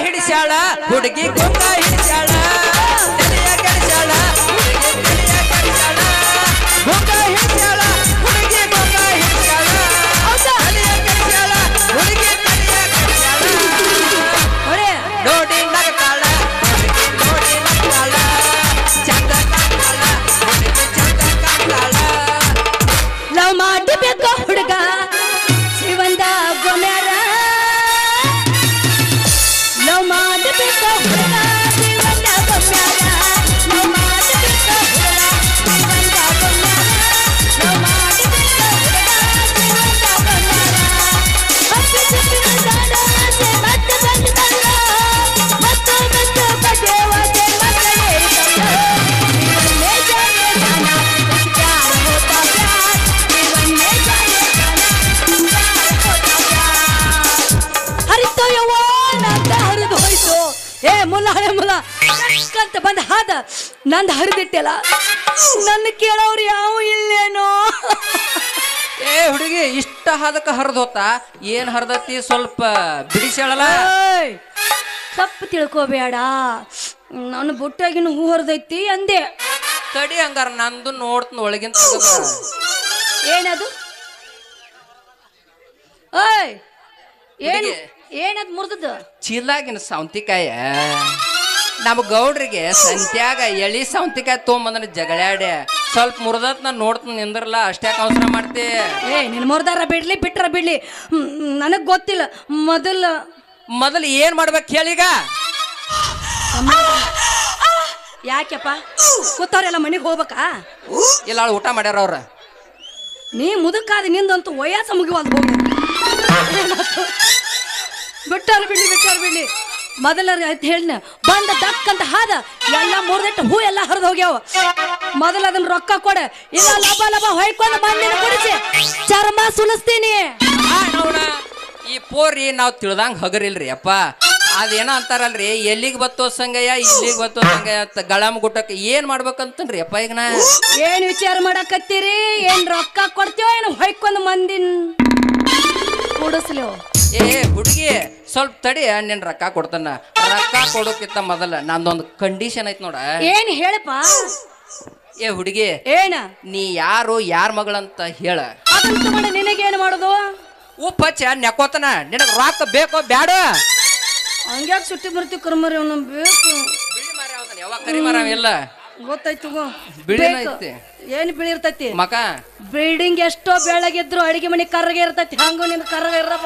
ಹಿಡಿಸ್ಯಾಳ ಹುಡುಗಿ ಗೊಂಗ ಹಿಡಿಸ್ಯಾಳ ತಲೆಯ ಕೆಡಿಸ್ಯಾಳ ಹುಡುಗಿ ತಲೆಯ ಕೆಡಿಸ್ಯಾಳ ಗೊಂಗ ಹಿಡಿಸ್ಯಾಳ ಹುಡುಗಿ ಗೊಂಗ ಹಿಡಿಸ್ಯಾಳ ತಲೆಯ ಕೆಡಿಸ್ಯಾಳ ಹುಡುಗಿ ತಲೆಯ ಕೆಡಿಸ್ಯಾಳ ನೋಡಿ ನಗತಾಳ ನೋಡಿ ನಗತಾಳ ಚಂದ ಕಾಣ್ತಾಳ ಹುಡುಗಿ ಚಂದ ಕಾಣ್ತಾಳ ಲವ್ ಮಾಡಬೇಕು ಹುಡುಗ ಶಿವಂದ ಗೊಮ್ಯಾರ ಲವ್ ಮಾಡಬೇಕು ಹುಡುಗ ಶಿವಂದ ಗೊಮ್ಯಾರ ಲವ್ ಮಾಡಬೇಕು ಹುಡುಗ ಶಿವಂದ ಗೊಮ್ಯಾರ ಲವ್ ಮಾಡಬೇಕು ಹುಡುಗ ಶಿವಂದ ಗೊಮ್ಯಾರ ಹಪ್ಪಿ ಚಪ್ಪಿನ ದಾನ ಆಸೆ ಮತ್ತೆ ಬಂದಲ್ಲ ಮತ್ತು ಮತ್ತು ಬಜೆವಾದೆ ಮಕ್ಕಳೇರಿತಲ್ಲ जीवन में जाने जाना कुछ प्यार होता प्यार जीवन में जाने जाना कुछ प्यार होता प्यार हरितो यौवन ಅಂತ ಹರಿದು ಹೋಯ್ತು ಏ ಮುಲ್ಲ ಕಂತ ಬಂದ ಹಾದ ನಂದು ಹರಿದಿಟ್ಟೆಲ್ಲ ನನ್ನ ಕೇಳೋರು ಯಾವ ಇಲ್ಲೇನೋ ಏ ಹುಡುಗಿ ಇಷ್ಟ ಹದಕ್ಕೆ ಹರಿದು ಹೋತ ಏನ್ ಹರಿದತಿ ಸ್ವಲ್ಪ ಬಿಡಿಸ್ಯಾಳಲ್ಲ ತಪ್ಪು ತಿಳ್ಕೋಬೇಡ ನಾನು ಬುಟ್ಟಾಗಿನ ಹೂ ಹರಿದೈತಿ ಅಂದೆ ತಡಿ ಹಂಗಾರ ನಂದು ನೋಡ್ತನ ಒಳಗಿಂತ ಏನದು ಓಯ್ ಏನು ಹುಡುಗಿ. ಏನದು ಮುರಿದದ್ದು ಚೀಲಾಗಿನ ಸೌಂತಿಕಾಯ ನಮ್ಮ ಗೌಡ್ರಿಗೆ ಸಂತ್ಯಾಗ ಎಳಿ ಸೌಂತಿಕಾಯಿ ತೊಗೊಂಬಂದನ ಜಗಳಾಡೆ ಸ್ವಲ್ಪ ಮುರಿದತ್ ನಾನು ನೋಡ್ತೀನಿ ನಿಂದ್ರಲ್ಲ ಅಷ್ಟ್ಯಾಕೆ ಅವಸರ ಮಾಡ್ತಿ ಏ ನಿನ್ನ ಮುರ್ದಾರ ಬಿಡ್ಲಿ ಬಿಟ್ರ ಬಿಡ್ಲಿ ನನಗೆ ಗೊತ್ತಿಲ್ಲ ಮೊದಲು ಏನ್ ಮಾಡ್ಬೇಕು ಕೇಳೀಗ ಯಾಕೆಪ್ಪ ಕೂತವ್ರೆಲ್ಲ ಮನೆಗೆ ಹೋಗ್ಬೇಕಾ ಇಲ್ಲ ಊಟ ಮಾಡ್ಯಾರ ಅವ್ರ ನೀ ಮುದುಕಾದ ನಿಂದಂತೂ ವಯಸ್ಸ ಮುಗಿವಾದ ಹೋಗಿ ಬಿಟ್ಟಾರ ಬಿಡ್ಲಿ ಮೊದಲ ಹೇಳಿನ ಬಂದ ದಕ್ಕಂತ ಹಾದ ಎಲ್ಲ ಮೂರ್ದಟ್ಟು ಹೂ ಎಲ್ಲ ಹರಿದು ಹೋಗ್ಯಾವ ಮೊದಲ ಅದನ್ನ ರೊಕ್ಕ ಕೊಡ ಇಲ್ಲ ಲಬ ಹೊಯ್ಕೊಂಡು ಬಂದಿನ ಕುಡಿಸಿ ಚರ್ಮ ಸುಲಿಸ್ತೀನಿ ಈ ಪೋರಿ ನಾವು ತಿಳ್ದಂಗ ಹಗರಿಲ್ರಿ ಅಪ್ಪ ಅದೇನೋ ಅಂತಾರಲ್ರಿ ಎಲ್ಲಿಗೆ ಬತ್ತೋ ಸಂಗಯ್ಯ ಇಲ್ಲಿಗೆ ಬತ್ತೋ ಸಂಗಯ್ಯ ಅಂತ ಗಳಮ್ ಗುಟ್ಟಕ್ಕೆ ಏನ್ ಮಾಡ್ಬೇಕಂತನ್ರಿ ಅಪ್ಪ ಈಗ ನಾ ಏನ್ ವಿಚಾರ ಮಾಡಕತ್ತೀರಿ ಏನ್ ರೊಕ್ಕ ಕೊಡ್ತೀವೋ ಏನು ಹೊಯ್ಕೊಂಡು ಮಂದಿನ ಕುಡಿಸ್ಲಿ ಏ ಹುಡುಗಿ ಸ್ವಲ್ಪ ತಡಿ ನಿನ್ ರೊಕ್ಕ ಕೊಡ್ತಾನ ರೊಕ್ಕ ಕೊಡೋಕ್ಕಿಂತ ಮೊದಲ ನಂದೊಂದು ಕಂಡೀಷನ್ ಐತ್ ನೋಡ ಏನ್ ಹೇಳಪ್ಪ ಏ ಹುಡುಗಿ ಏನ ನೀ ಯಾರು ಯಾರ ಮಗಳಂತ ಹೇಳ ಅದನ್ನ ತಗೊಂಡು ನಿನಗೇನು ಮಾಡೋದು ಉಪ್ಪಚ್ಚ ನೆಕೋತನ ನಿನಗ ರೊಕ್ಕ ಬೇಕೋ ಬ್ಯಾಡ ಹಂಗ್ಯಾಕೆ ಸುಟ್ಟಿ ಬರ್ತೀವಿ ಕರ್ಮರಿ ಅವನು ಬೇಕು ಬಿಳಿ ಮರ ಯಾವ್ದನ ಯಾವಾಗ ಕರಿ ಮರ ಇಲ್ಲ ಗೊತ್ತಾಯ್ತು ಬಿಳಿನ ಐತಿ ಏನ್ ಬಿಳಿ ಇರ್ತೈತಿ ಮಕ ಬಿಲ್ಡಿಂಗ್ ಎಷ್ಟೋ ಬೆಳಗಿದ್ರು ಅಡಿಗೆ ಮನೆ ಕರ್ರಗೆ ಇರ್ತೈತಿ ಹಂಗು ನಿನ್ ಕರ್ರಗೆ ಇರಪ್ಪ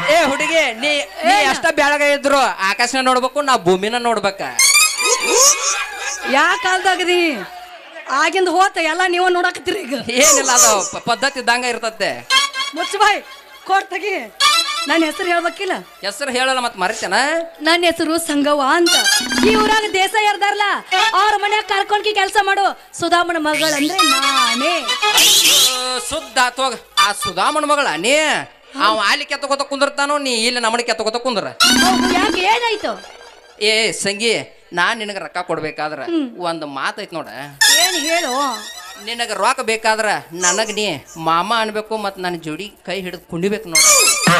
ಏ ಹುಡುಗಿ ನೀ ಅಷ್ಟ ಬೆಳಗ ಇದ್ರು ಆಕಾಶನ ನೋಡ್ಬೇಕು ನಾ ಭೂಮಿನ ನೋಡ್ಬೇಕ ಯಾ ಕಾಲ್ದಾಗದಿ ಆಗಿಂದ ಹೋತ ಎಲ್ಲ ನೀವ ನೋಡಕತ್ತೀರಿ ಈಗ ಏನಿಲ್ಲ ಅದು ಪದ್ಧತಿ ಇದ್ದಂಗ ಇರ್ತತೆ ಮುಚ್ಚ ಬಾಯ್ ಕೋಟ್ ತೆಗಿ ನನ್ನ ಹೆಸರು ಹೇಳ್ಬೇಕಿಲ್ಲ ಹೆಸರು ಹೇಳಲ್ಲ ಮತ್ ಮರಿತೇನ ನನ್ನ ಹೆಸರು ಸಂಗವ್ವ ಅಂತ ಈ ಊರಾಗ ದೇಸಾಯಿ ಇರ್ದಾರಲ್ಲ ಅವ್ರ ಮನ್ಯಾಗ ಕರ್ಕೊಂಡ್ಕಿ ಕೆಲಸ ಮಾಡು ಸುಧಾಮನ ಮಗಳಂದ್ರೆ ನಾನೇ ಸುದ್ದ ಆತೋಗ ಆ ಸುಧಾಮನ ಮಗಳ ನೀ ಅವ ಅಲ್ಲಿ ಕೆತ್ತಕೋತ ಕುಂದಿರ್ತಾನೋ ನೀ ಇಲ್ಲಿ ನಮ್ಮನೆ ಕೆತ್ತಕೋತ ಕುಂದ್ರ ಯಾಕೆ ಏನಾಯ್ತು ಏ ಸಂಗಿ ನಾನ್ ನಿನಗ ರೊಕ್ಕ ಕೊಡ್ಬೇಕಾದ್ರ ಒಂದ್ ಮಾತೈತ್ ನೋಡ ಏನ್ ಹೇಳು ನಿನಗ ರೊಕ್ಕ ಬೇಕಾದ್ರ ನನಗ್ ನೀ ಮಾಮ ಅನ್ಬೇಕು ಮತ್ ನನ್ನ ಜೋಡಿ ಕೈ ಹಿಡಿದು ಕುಂಡಿಬೇಕು ನೋಡ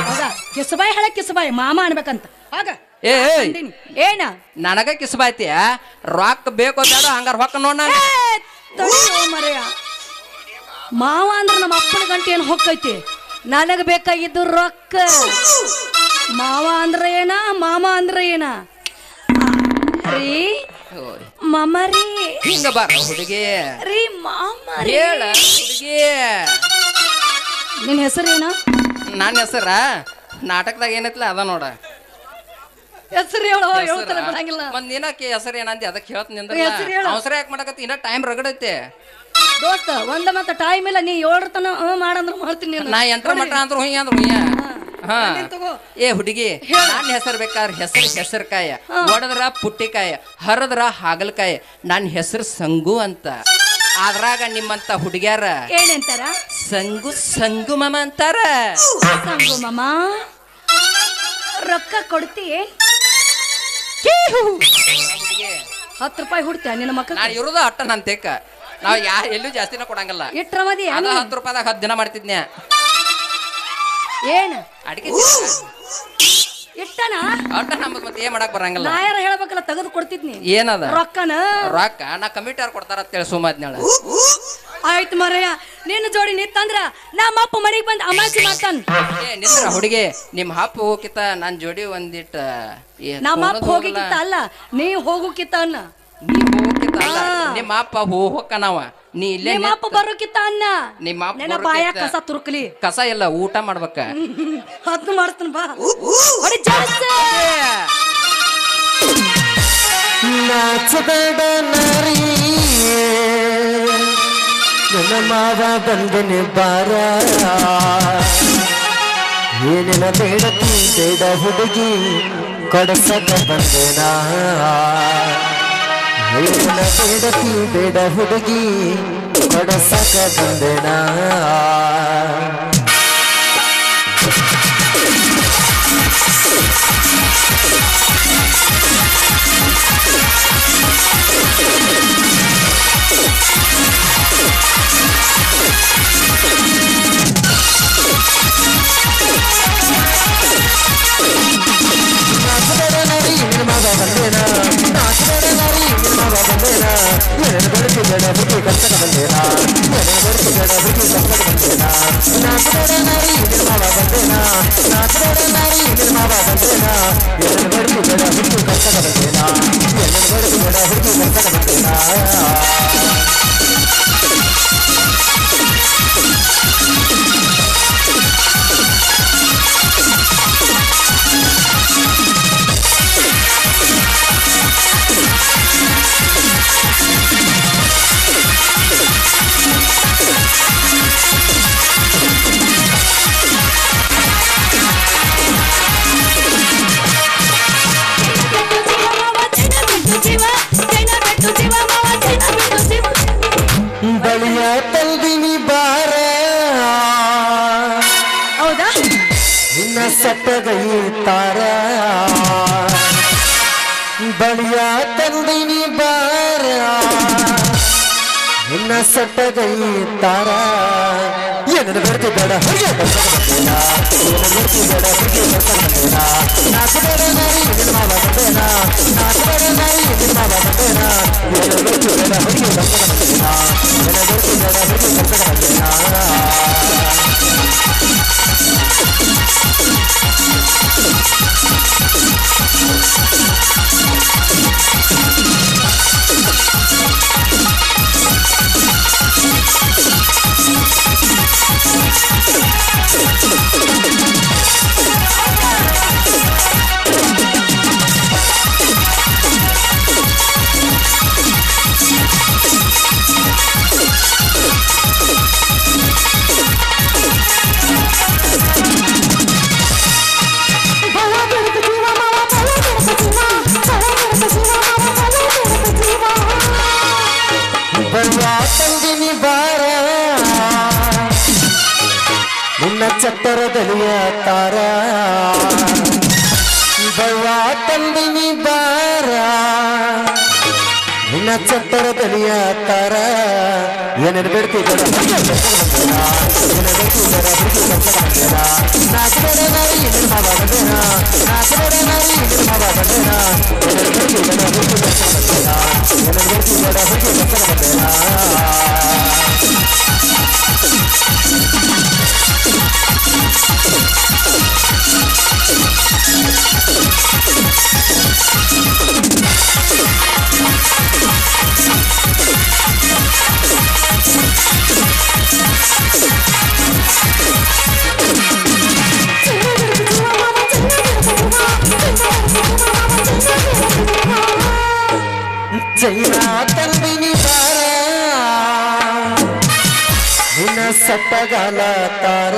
ಹೌದಾ ಕಿಸಬಾಯಿ ಹೇಳ ಕಿಸಬಾಯಿ ಮಾಮ ಅನ್ಬೇಕಂತ ಆಗ ಏ ಏನ ನನಗ ಕಿಸಬಾಯ್ತಿಯ ರೊಕ್ಕ ಬೇಕೋ ಬೇಡ ಹಂಗಾರ ಹೊಕ್ಕ ನೋಡ ಮರೆಯ ಮಾವ ಅಂದ್ರ ನಮ್ಮ ಅಪ್ಪನ ಗಂಟೆ ಏನ್ ಹೊಕ್ಕೈತಿ ನನಗ ಬೇಕಾಗಿದ್ದು ರೊಕ್ಕ ಮಾವ ಅಂದ್ರ ಏನ ಮಾಮ ಅಂದ್ರ ಏನ ರೀ ಮಾಮ ರೀ ಹಿಂಗ ಬಾರ ಹುಡುಗಿ ರೀ ಮಾಮ ಹೇಳ ಹುಡುಗಿ ನಿನ್ ಹೆಸರೇನ ನನ್ನ ಹೆಸರ ನಾಟಕದಾಗ ಏನೈತ್ಲ ಅದ ನೋಡ ಹೆಸರು ಹೇಳೋ ಹೇಳ್ತಾರೆ ಬಿಡಂಗಿಲ್ಲ ಒಂದ್ ದಿನಕ್ಕೆ ಹೆಸರು ಏನಂದಿ ಅದಕ್ಕೆ ಹೇಳ್ತೀನಿ ಹೆಸರು ಹೇಳು. ಅವಸರ ಯಾಕೆ ಮಾಡಕತ್ತಿ ಇನ್ನ ಟೈಮ್ ರಗಡೈತೆ ದೋಸ್ತ ಒಂದ ಮತ್ತ ಟೈಮ್ ಇಲ್ಲ ನೀ ಏಳರ್ತನ ಮಾಡಂದ್ರ ಮಾಡ್ತೀನಿ ನಾ ಎಂಟ್ರ ಮಟ್ಟ ಅಂದ್ರು ಹುಯ್ಯ ಅಂದ್ರು ಹುಯ್ಯ ಹಾ ಏ ಹುಡುಗಿ ನನ್ನ ಹೆಸರು ಬೇಕಾದ್ರೆ ಹೆಸರುಕಾಯ ಒಡದ್ರ ಪುಟ್ಟಿಕಾಯ ಹರದ್ರ ಹಾಗಲಕಾಯ ನನ್ನ ಹೆಸರು ಸಂಗು ಅಂತ ಅದ್ರಾಗ ನಿಮ್ಮಂತ ಹುಡುಗ್ಯಾರ ಏನಂತಾರ ಸಂಗು ಮಾಮ ಅಂತಾರ ಸಂಗು ಮಾಮ ರೊಕ್ಕ ಕೊಡ್ತಿ 10 ರೂಪಾಯಿ ಹುಡ್ತೀಯ ನಿನ್ನ ಮಕ್ಕ ನಾನು ಇರೋದು ಅಟ್ಟ ನನ್ನ ತೇಕ ನಾವು ಎಲ್ಲೂ ಜಾಸ್ತಿನ ಕೊಡಂಗಿಲ್ಲ ಇಟ್ರಮದಿ ಅದ 10 ರೂಪಾಯಿದಾಗ 10 ದಿನ ಮಾಡ್ತಿದ್ನ್ಯಾ ಏನ ಅಡಿಗೆ ಇಟ್ಟನ ಅಟ್ಟ ನಮ್ಮದ್ ಮತ್ತೆ ಏನ್ ಮಾಡಕ್ ಬರಂಗಿಲ್ಲ. ನಾ ಯಾರ ಹೇಳ್ಬೇಕಲ್ಲ ತೆಗೆದು ಕೊಡ್ತಿದ್ನಿ ಏನದ ರೊಕ್ಕನ ರೊಕ್ಕ ನಾ ಕಮಿಟಿಯವ್ರು ಕೊಡ್ತಾರ ಅಂತೇಳಿ ಸುಮ್ಮದ್ನಾಳ. ಆಯ್ತು ಮರಯ್ಯ ನಿನ್ನ ಜೋಡಿ ನಿತ್ತಂದ್ರ ನಮ್ಮಪ್ಪ ಮನೆಗೆ ಬಂದ್ ಅಮಾಸಿ ಮಾಡ್ತಾನ. ನಿಂದ್ರ ಹುಡುಗಿ ನಿಮ್ ಹಪ್ಪ ಹೋಗಿತ್ತ ನನ್ ಜೋಡಿ ಒಂದಿಟ್ಟ ನಮ್ಮಪ್ಪ ಹೋಗಿಕ್ಕಿತ್ತ ಅಲ್ಲ ನೀ ಹೋಗುಕಿತ್ತ ಅನ್ನ. ನೀ ಹೋಗಿತ್ತ ಅಲ್ಲ ನಿಮ್ಮ ಅಪ್ಪ ಹೋಗಕ್ಕನವ ನೀ ಇಲ್ಲೇ ನಿಮ್ಮ ಅಪ್ಪ ಬರೋಕಿತ್ತ ಅನ್ನ. ನಿಮ್ಮ ಅಪ್ಪ ನನ್ನ ಬಾಯ ಕಸ ತುರುಕ್ಲಿ ಕಸ ಎಲ್ಲ ಊಟ ಮಾಡ್ಬೇಕ. ಹತ್ತು ಮಾಡ್ತಾನ ಬಾ ಹೊಡಿ ಜಾಸ್ತಿ. ನಾಚಬೇಡ ನಾರಿ ನನ್ನ ಮಾವ ಬಂದನೆ ಬಾರ ಏನೆಲ್ಲ ಬೇಡತಿ ಬೇಡ ಹುಡುಗಿ ಕೊಡಸಕ ಬಂದೆನಾ ಏನೆಲ್ಲ ಬೇಡತಿ ಬೇಡ ಹುಡುಗಿ ಕೊಡಸಕ ಬಂದೆನಾ ಬಳಿಯ ತಲ್ದಿನಿ ಬಾರ ಹೌದಾ ನಿನ್ನ ಸಟ್ಟಗೈ ತಾರ ಬಳಿಯ ತಂದಿನಿ ಬಾರ ನಿನ್ನ ಸಟ್ಟಗೈ ತಾರ ಏನ ಬರ್ತಿದ್ದಾಡ ಹೊಗೆ ಬಂದೇನ ಏನ ಬರ್ತಿದ್ದಾಡ ಹೊಗೆ ಬಂದೇನ ನಾಚಬೇಡ ನಾಯಿ ನಿನ್ನ ಮಾವ ಬಂದೇನ ನಾಚಬೇಡ ನಾಯಿ ನಿನ್ನ ಮಾವ ಬಂದೇನ ಏನ ಬರ್ತಿದ್ದಾಡ ಹೊಗೆ ಬಂದೇನ ಏನ ಬರ್ತಿದ್ದಾಡ ಹೊಗೆ ಬಂದೇನ ತಂದಿನಿ ಬಾರ ನಿನ್ನ ಚತ್ತರದಲಿಯ ತಾರ ಬಳ್ಳ ತಂದಿನಿ ಬಾರ ನಿನ್ನ ಚತ್ತರದಲಿಯ ತಾರ ಏನೇನು ಬೇಡ್ತಿದ್ದಾರ ನಾಚಬೇಡ ನಾರಿ ನಿನ್ನ ಮಾವ ಬಂದೇನ ನಾಚಬೇಡ ನಾರಿ ನಿನ್ನ ಮಾವ ಬಂದೇನ ಏನೇನು ಬೇಡ್ತಿದ್ದಾರ ಏನೇನು ಬೇಡ್ತಿದ್ದಾರ ಬಂದೇನ ಚೈನಾ ತಂದಿನಿ ಬಾರ ನಿನ್ನ ಸಟ್ಟಗಾಲ ತಾರ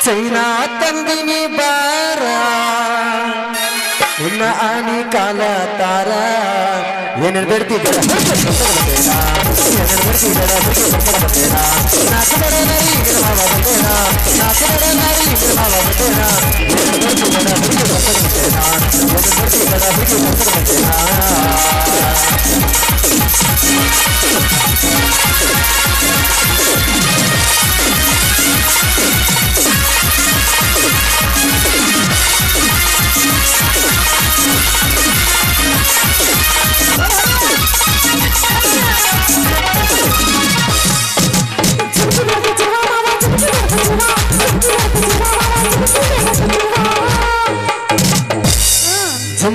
ಚೈನಾ ತಂದಿನಿ ಬಾರ ನಿನ್ನ ಆನಿ ಕಾಲ ತಾರ ಏನೇನು ಬೇಡ್ತಿದ್ದಾರ ಏನೇನು ಬೇಡ್ತಿದ್ದಾರ ನಾಚಬೇಡ ನಾರಿ ನಿನ್ನ ಮಾವ ಬಂದೇನ ನಾಚಬೇಡ ನಾರಿ ನಿನ್ನ ಮಾವ ಬಂದೇನ ಏನೇನು ಬೇಡ್ತಿದ್ದಾರ ಏನೇನು ಬೇಡ್ತಿದ್ದಾರ ಬಂದೇನ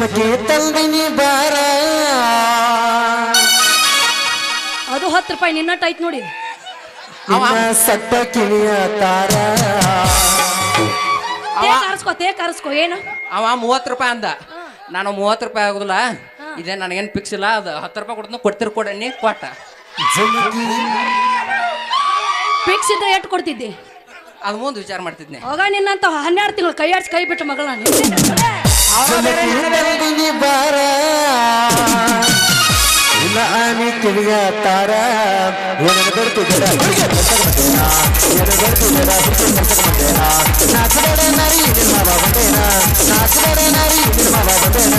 ಜುಮಕಿ ತಂದಿನಿ ಬಾರ ಅದು 10 ರೂಪಾಯಿ ನಿನ್ನಟ್ಟು ಐತ್ ನೋಡಿ. ನಿನ್ನ ಸಟ್ಟ ಕಿವಿಯ ತಾರ ಕರ್ಸ್ಕೋ ಏನು ಅವ 30 ರೂಪಾಯಿ ಅಂದ. ನಾನು 30 ರೂಪಾಯಿ ಆಗುದಿಲ್ಲ, ಇದೇ ನನಗೇನು ಫಿಕ್ಸ್ ಇಲ್ಲ, ಅದು 10 ರೂಪಾಯಿ ಕೊಡ್ತೀನಿ ಕೊಡನಿ ಕೊಟ್ಟ. ಫಿಕ್ಸ್ ಇದ್ರೆ ಎಷ್ಟು ಕೊಡ್ತಿದ್ದಿ? ಅದು ಮುಂದೆ ವಿಚಾರ ಮಾಡ್ತಿದ್ನೆ. ಹೋಗ ನಿನ್ನಂತ 12 ತಿಂಗಳು ಕೈ ಆಡ್ಸಿ ಕೈ ಬಿಟ್ಟು ಮಗಳ ಬಾರ ಇಲ್ಲ ಆನಿ ಕಿವಿಯ ತಾರ ಏನ ಬರ್ತಿದ್ದೀರ ಏನ ಬರ್ತಿದ್ದೀರ ನಾಚಬೇಡ ನಾರಿ ನಿರ್ಮಾವ ಬಂದೇನ ನಾಚಬೇಡ ನಾರಿ ನಿರ್ಮಾವ ಬಂದೇನ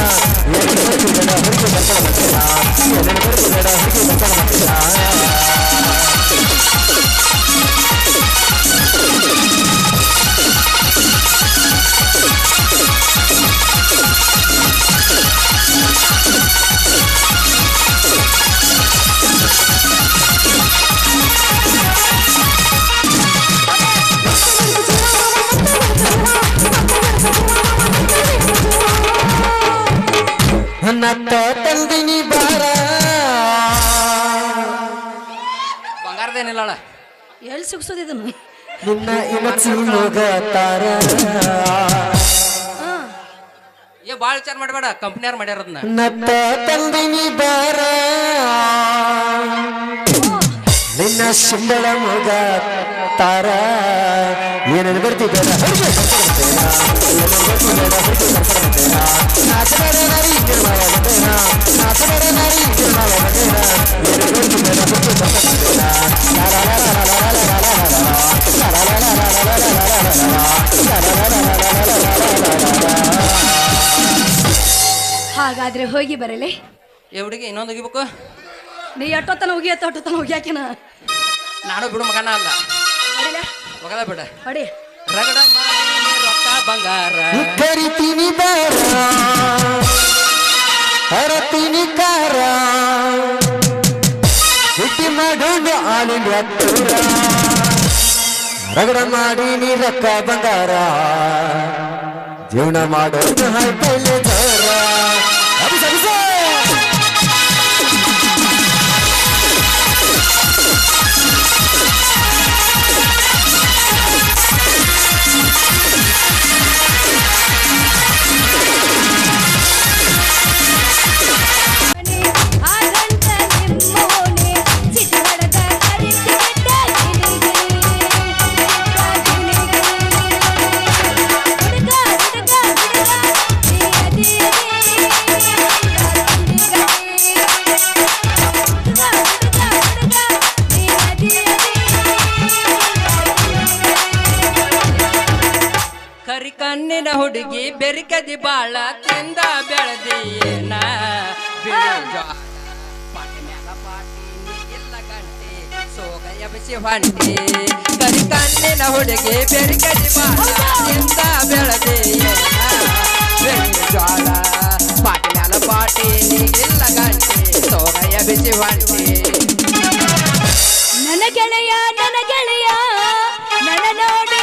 ಏನ ಬರ್ತಿದ್ದೀರ ಹುಡುಗಿ ಬರ್ತಾಗ ಬಂದೇನ ಏನ ಬರ್ತಿದ್ದೀರ ಹುಡುಗಿ ಬರ್ತಾಗ ಬಂದೇನ ನತ್ತ ತಂದಿನಿ ಬಾರ ಬಂಗಾರದೇನಿಲ್ಲ ಎಲ್ಲಿ ಸಿಗ್ಸೋದು ಇದನ್ನು? ನಿನ್ನ ಇಮಚಿ ಹೋಗ ತಾರ ಭಾಳ ವಿಚಾರ ಮಾಡಬೇಡ, ಕಂಪ್ನಿಯವ್ರು ಮಾಡ್ಯಾರದನ್ನ. ನತ್ತ ತಂದಿನಿ ಬಾರ ನಿನ್ನ ಶಿಂಬಳ ಮಗ ತಾರ ಏನೇನು ಬರ್ತಿದ್ದಾರ ನಾಚಬೇಡ ನಾರಿ ನಿರ್ಮಾಣ ಬಂದೇನ ನಾಚಬೇಡ ನಾರಿ ನಿರ್ಮಾಣ ಬಂದೇನ ಏನೇನು ಬರ್ತಿದ್ದಾರ ಹಾಗಾದ್ರೆ ಹೋಗಿ ಬರಲಿ. ಏ ಹುಡುಗಿ ಇನ್ನೊಂದು ಹೋಗಿಬೇಕು. ನೀ ಎಷ್ಟೊತ್ತನ ಹೋಗಿ ಅಟ್ಟೊತ್ತನ ಹೋಗ್ಯಾಕಿನ ನಾನು ಬಿಡು ಮಗನ ಅಲ್ಲ, ಹೋಗದ ಬಿಡ. ಹೊಡಿ ರಗಡ ಮಾಡಿ ರೊಕ್ಕ ಬಂಗಾರ ಕರಿತೀನಿ ಬಾರ ಹರತೀನಿ ಕಾರ ಹುಟ್ಟಿ ಮಾಡೋದು ಆಲಿಂದ ಹತ್ತೂರ ರಗಡ ಮಾಡಿ ನೀ ರೊಕ್ಕ ಬಂಗಾರ ಜೀವನ ಮಾಡೋದು ಹೈಪೈಲೆ ಜೋರ ಕಣ್ಣಿನ ಹುಡುಗಿ ಬೆರಿಕದಿ ಬಾಳ ತಿಂದ ಬೆಳೆದಿಯೇನ ಪಾಟಿ ಮ್ಯಾಲ ಪಾಟಿ ನೀಗಿಲ್ಲ ಗಂಟೆ ಸೋಗ ಎಬಸಿ ಹೊಂಟಿ. ಕರಿ ಕಣ್ಣಿನ ಹುಡುಗಿ ಬೆರಿಕದಿ ಬಾಳ ತಿಂದ ಬೆಳೆದಿಯೇನ ಜ್ವಾಳ ಪಾಟಿ ಮ್ಯಾಲ ಪಾಟಿ ನೀಗಿಲ್ಲ ಗಂಟೆ ಸೋಗ ಎಬಸಿ ಹೊಂಟಿ. ನನ್ನ ಗೆಳೆಯ ನನ್ನ ಗೆಳೆಯ ನನ್ನ ನೋಡಿ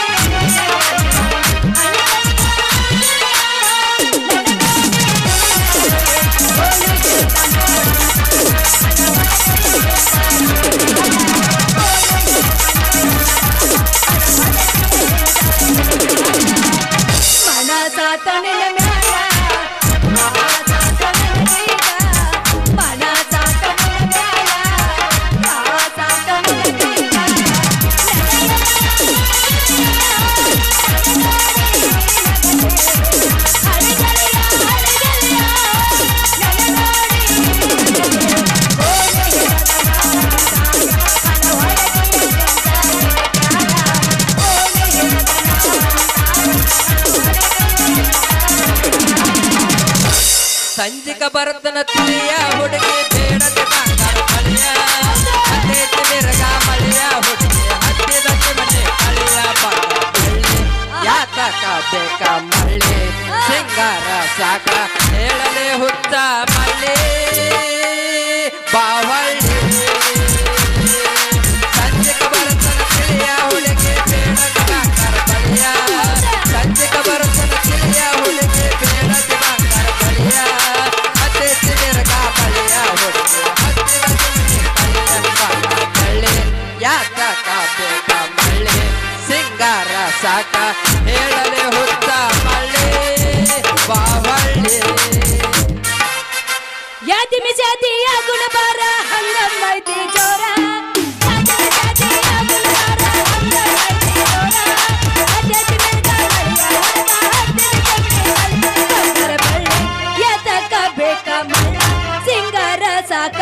ಸಂಜಿಕ ಬರ್ತನ ತಿಳಿಯ ಹುಡುಗಿ ಬೇಡದ ಬಂಗಾರ ಮಳೆಯ ಹತ್ತೈತಿ ಮಿರಗ ಮಳೆಯ ಹುಡುಗಿ ಹತ್ತಿದಕ್ಕೆ ಮನೆ ಕಳಿಯ ಬಳ್ಳಿ ಯಾತಕ ಬೇಕ ಮಳ್ಳಿ ಸಿಂಗಾರ ಸಾಕ ಹೇಳಲೆ ಹುತ್ತ ಮಳ್ಳಿ ಬಾವಳ್ಳಿ. ಸಂಜಿಕ ಬರ್ತನ ತಿಳಿಯ ಹುಡುಗಿ ಬೇಡದ ಬಂಗಾರ ಮಳೆಯ ಸಂಜಿಕ ಬರ್ತನ ತಿಳಿಯ ಹುಡುಗಿ ಬೇಡದ ಬಂಗಾರ ಮಳೆಯ ಸಾಕ ಹೇಳಲೆ ಹುತ್ತ ಮಳ್ಳಿ ಬಾವಳ್ಳಿ ಯಾತಿ ಮಿಜಾತಿಯ ಗುಣಬಾರ ಹಂಗಮ್ಮೈತಿ ಜೋರ ಯಾತಿ ಮಿಜಾತಿಯ ಗುಣಬಾರ ಹಂಗಮ್ಮೈತಿ ಜೋರ ಅಜ್ಜಿ ಮೆಲ್ಕಾಳಿಯ ಬಂಗಾರ ಬಳ್ಳಿ ಎತಕ ಬೇಕ ಮಳ್ಳ ಸಿಂಗಾರ ಸಾಕ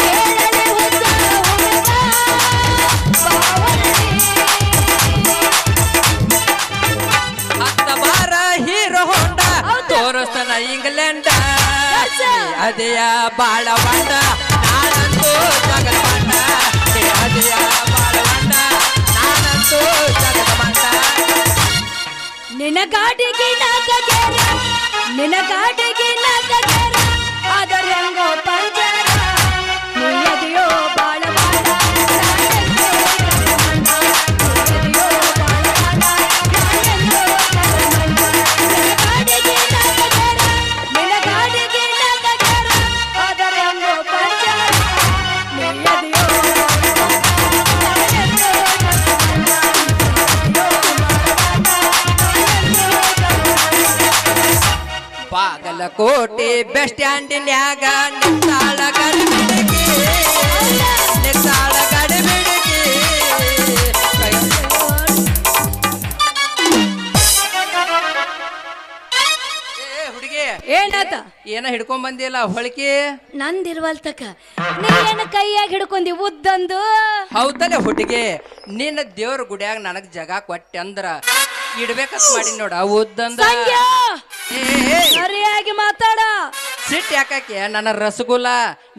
ಹೇಳಲೆ ಹುತ್ತ ಹುಡುಗ ಬಾವಳ್ಳಿ ಹತ್ತ ಬಾರ ಹೀರೋ ಹೊಂಡ ತೋರಿಸ್ತಾನ ಇಂಗ್ಲೆಂಡ ಅದೇಯ ಬಾಳ ಬಂಡ ನಾನಂತೂ ಜಗದ ಬಂಡ ಅದೇಯ ಬಾಳ ಬಂಡ ನಾನಂತೂ ಜಗದ ಬಂಡ ನಿನಗಾಡಿಗೆ ನಾಗೇರ ನಿನಗಾಡಿಗೆ ನಾಗೇರ ಅದರ ಹೆಂಗೋ ಪಂಜರ ನಿಯದಿಯೋ ಬಾಳ ಬಾಳ ನಿಯದಿಯೋ ಬಾಳ ಬಾಳ ನಿನಗಾಡಿಗೆ ನಾಗೇರ ನಿನಗಾಡಿಗೆ ನಾಗೇರ ಅದರ ಹೆಂಗೋ ಪಂಜರ ನಿಯದಿಯೋ ಬಾಗಲಕೋಟೆ ಬಸ್ ಸ್ಟ್ಯಾಂಡಿನ್ಯಾಗ ನಿತ್ತಾಳ ಗಡಿಬಿಡಿಗೆ ನಿತ್ತಾಳ ಗಡಿಬಿಡಿಗೆ ಹುಡುಗಿ ಏನಾತ ಏನ ಹಿಡ್ಕೊಂಡ್ ಬಂದಿಲ್ಲ ಹೊಳಕಿ ನಂದಿರ್ವಲ್ತಕ ನೀ ಏನ ಕೈಯಾಗ ಹಿಡ್ಕೊಂಡಿ ಉದ್ದಂದು ಹೌದಲ್ಲ ಹುಡುಗಿ ನಿನ್ನ ದೇವ್ರ ಗುಡಿಯಾಗ ನನಗ್ ಜಗ ಕೊಟ್ಟೆ ಅಂದ್ರ ಇಡ್ಬೇಕಂತ ಮಾಡಿ ನೋಡ ಉದ್ದಂದ್ರ ಸಂಗ್ಯ ಏ, ಏ, ಸರಿಯಾಗಿ ಮಾತಾಡ ಸಿಟ್ಟು ಯಾಕಕ್ಕೆ ನನ್ನ ರಸಗುಲ್ಲ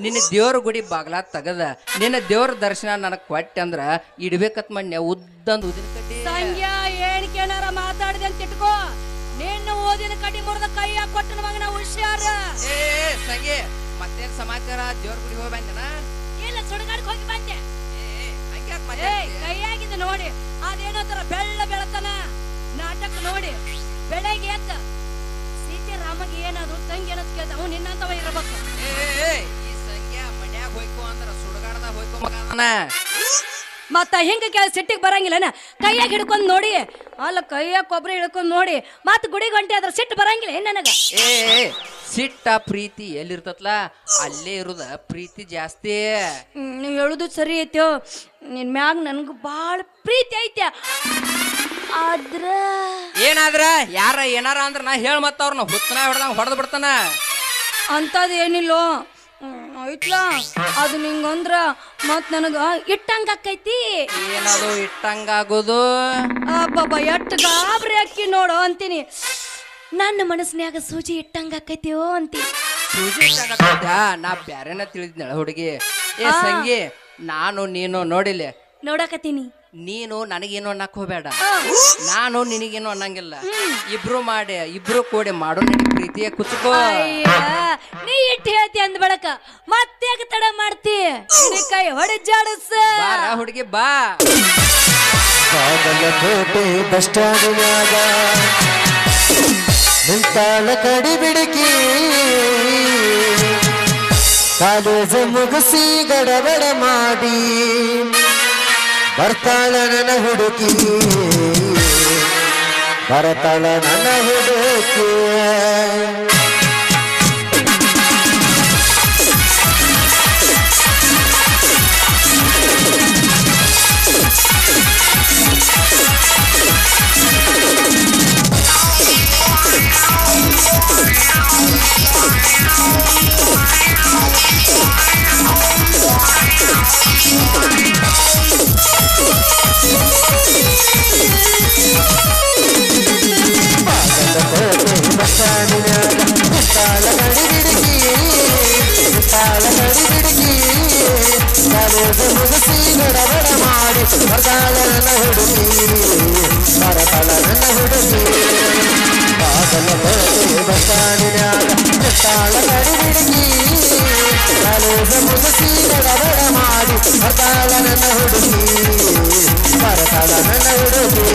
ನಿನ್ನ ದೇವ್ರ ಗುಡಿ ಬಾಗ್ಲ ತಗದ ನಿನ್ನ ದೇವ್ರ ದರ್ಶನ ನನಗ್ ಕೊಟ್ಟೆ ಅಂದ್ರ ಇಡ್ಬೇಕತ್ ಮಾಡಿ ಉದ್ದಂದು ಉದಿನ ಕಡ್ಡಿ ಸಂಗ್ಯ ಏನ್ಕೇನಾರ ಮಾತಾಡಿದೆ ಅಂತ ಇಟ್ಕೋ ನಿನ್ನ ಓದಿನ ಕಡಿ ಮುರಿದ ಕೈಯಾಗ ಕೊಟ್ಟನ ಮಗನ ಹುಷಾರ ಏ ಸಂಗಿ ಮತ್ತೇನ್ ಸಮಾಚಾರ ದೇವ್ರ ಗುಡಿ ಹೋಗಿ ಬಂದನ ಇಲ್ಲ ಸುಡುಗಾಡಕ್ ಹೋಗಿ ಬಂದೆ ಕೈಯಾಗಿದ್ದು ನೋಡಿ ಅದೇನೋ ತರ ಬೆಳ್ಳ ಬೆಳತನ ನಾಟಕ ನೋಡಿ ಬೆಳಗ್ಗೆ ಎದ್ದ ಸೀತೆ ರಾಮಗೆ ಏನದು ತಂಗಿ ಏನದ್ ಕೇಳ್ತ ಅವ್ ನಿನ್ನಂತವ ಇರ್ಬೇಕು ಈ ಸಂಗ್ಯಾ ಮನ್ಯಾಗ ಹೋಯ್ಕೋ ಅಂದ್ರ ಸುಡುಗಾಡದಾಗ ಹೋಯ್ಕೋ ಮಗನ ಮತ್ತ ಹಿಂಗ ಸಿಟ್ಟಿಗೆ ಬರಂಗಿಲ್ಲನ ಕೈಯಾಗ ಹಿಡ್ಕೊಂಡ್ ನೋಡಿ ಅಲ್ಲ ಕೈಯಾಗ ಕೊಬ್ಬರಿ ಹಿಡ್ಕೊಂಡ್ ನೋಡಿ ಮತ್ ಗುಡಿ ಗಂಟೆ ಅದ್ರ ಸಿಟ್ಟು ಬರಂಗಿಲ್ಲ ಏನ್ ನನಗ ಏ ಸಿಟ್ಟ ಪ್ರೀತಿ ಎಲ್ಲಿರ್ತತ್ಲ ಅಲ್ಲೇ ಇರುದ ಪ್ರೀತಿ ಜಾಸ್ತಿ ನೀವ್ ಹೇಳುದು ಸರಿ ಐತೋ ನಿನ್ ಮ್ಯಾಗ ನನ್ಗ ಬಾಳ ಪ್ರೀತಿ ಐತೆ ಆದ್ರ ಏನಾದ್ರ ಯಾರ ಏನಾರ ಅಂದ್ರ ನಾ ಹೇಳ್ ಮತ್ತ ಅವ್ರನ್ನ ಹುತ್ತನ ಹೊಡೆದಂಗ ಹೊಡೆದ್ ಬಿಡ್ತಾನ ಅಂತದ್ ಏನಿಲ್ಲೋ ಐತ್ಲಾ ಅದು ನಿಂಗಂದ್ರ ಮತ್ ನನಗ ಇಟ್ಟಂಗ ಆಕೈತಿ ಏನದು ಇಟ್ಟಂಗಾಗೋದು ಅಬ್ಬಬ್ಬ ಎಷ್ಟ್ ಗಾಬ್ರಿ ಅಕ್ಕಿ ನೋಡು ಅಂತೀನಿ ನನ್ನ ಮನಸ್ನ್ಯಾಗ ಸೂಜಿ ಇಟ್ಟಂಗ ಆಕೈತಿಯೋ ಅಂತೀನಿ ಸೂಜಿ ಇಟ್ಟಂಗಾಗ್ತೈತ್ಯಾ? ನಾ ಬ್ಯಾರೇನ ತಿಳಿದ್ನಳ ಹುಡುಗಿ ಏ ಸಂಗಿ ನಾನು ನೀನು ನೋಡಿಲೆ ನೋಡಕತ್ತೀನಿ ನೀನು ನನಗೇನು ಅನ್ನಕ್ ಹೋಗ್ಬೇಡ ನಾನು ನಿನಗೇನು ಅನ್ನಂಗಿಲ್ಲ ಇಬ್ರು ಕೂಡಿ ಮಾಡೋ ನಿನಗೆ ಪ್ರೀತಿಯ ಕುಚ್ಕೋ ನೀ ಇಟ್ಟು ಹೇಳ್ತಿ ಅಂದ್ ಬಳಕ ಮತ್ತೆ ತಡ ಮಾಡ್ತಿ ಕೈ ಹೊಡೆಜಾಡಸ ಬಾರ ಹುಡುಗಿ ಬಾ ಬಾಗಲಕೋಟೆ ಬಸ್ ಸ್ಟ್ಯಾಂಡಿನ್ಯಾಗ ನಿಂತಾಳ ಕಡಿಬಿಡಿಕಿ ಕಾಲೇಜ ಮುಗಿಸಿ ಗಡಬಡ ಮಾಡಿ ಬರ್ತಾಳ ನನ್ನ ಹುಡುಕಿ ಬರ್ತಾಳ ನನ್ನ ಹುಡುಕಿ ಮುಗಿಸಿ ಗಡಬಡ ಮಾಡಿ ಬರ್ತಾಳ ನನ್ನ ಹುಡುಗಿ ಬರ್ತಾಳ ನನ್ನ ಹುಡುಗಿ ಬಾಗಲಕೋಟೆ ಬಸ್ ಸ್ಟ್ಯಾಂಡಿನ್ಯಾಗ ನಿಂತಾಳ ಕಡಿಬಿಡಿಗಿ ಕಾಲೇಜ ಮುಗಿಸಿ ಗಡಬಡ ಮಾಡಿ ಬರ್ತಾಳ ನನ್ನ ಹುಡುಗಿ ಬರ್ತಾಳ ನನ್ನ ಹುಡುಗಿ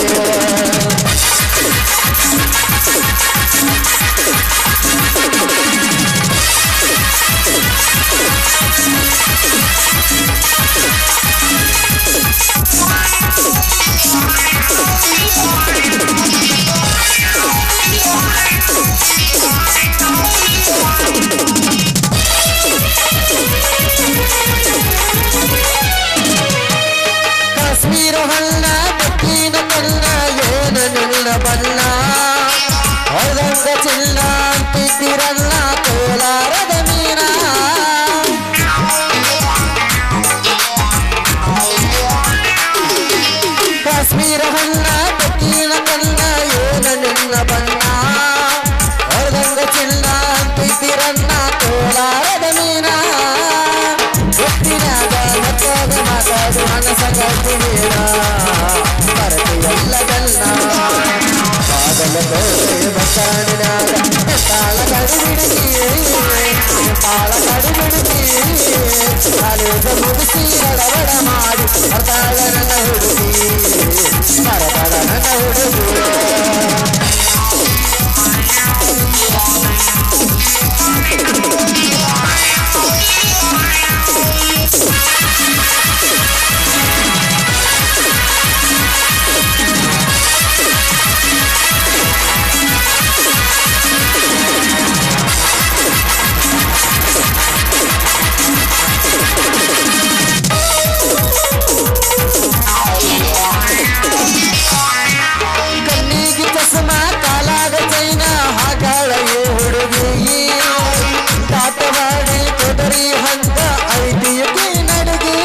ಕಾಶ್ಮೀರ ಹಣ್ಣ ಬೆಕ್ಕಿನ ಕಣ್ಣ ಏನು ನಿನ್ನ ಬಣ್ಣ ಹೊಳದಂಗ ಚಿನ್ನ ಅಂತಿದ್ದಿರಲ್ಲ ಕೋಲಾರದ ಮೀನ ಕಾಶ್ಮೀರ ಹಣ್ಣ ಬೆಕ್ಕಿನ ಕಣ್ಣ ಏನು ನಿನ್ನ ಬಣ್ಣ ಹೊಳದಂಗ ಚಿನ್ನ ಅಂತಿದ್ದಿರಲ್ಲ ಕೋಲಾರದ ಮೀನ ಗೊತ್ತಿನಾಗ ಮತ್ತೋಗ ಮಾತಾಡು ಮನಸ ಕಟ್ಟಿನ ಬರತೆಯಲ್ಲದಲ್ಲ ಬಾಗಲ ಕೋಟೆ ಬಸಾಡಿನಾಗ ತಾಳ ಕಡಿಬಿಡುತ್ತೀ ತಾಳ ಕಡಿಬಿಡುತ್ತೀ ಕಾಲೇಜ ಮುಗಿಸಿ ಬಡಬಡ ಮಾಡಿ ಬರ್ತಾಳ ನನ್ನ ಹುಡುಗಿ ಬರಬಡ ನನ್ನ ಹುಡುಗಿ ಕಣ್ಣಿಗೆ ಚಸ್ಮಾ ಕಾಲಾಗ ಚೈನ ಹಾಗಾಳ ಈ ಹುಡುಗಿ ತಾಟವಾಡಿ ಕೊದರಿ ಹಂಗ ಐದಿಯಕ್ಕೆ ನಡುಗಿ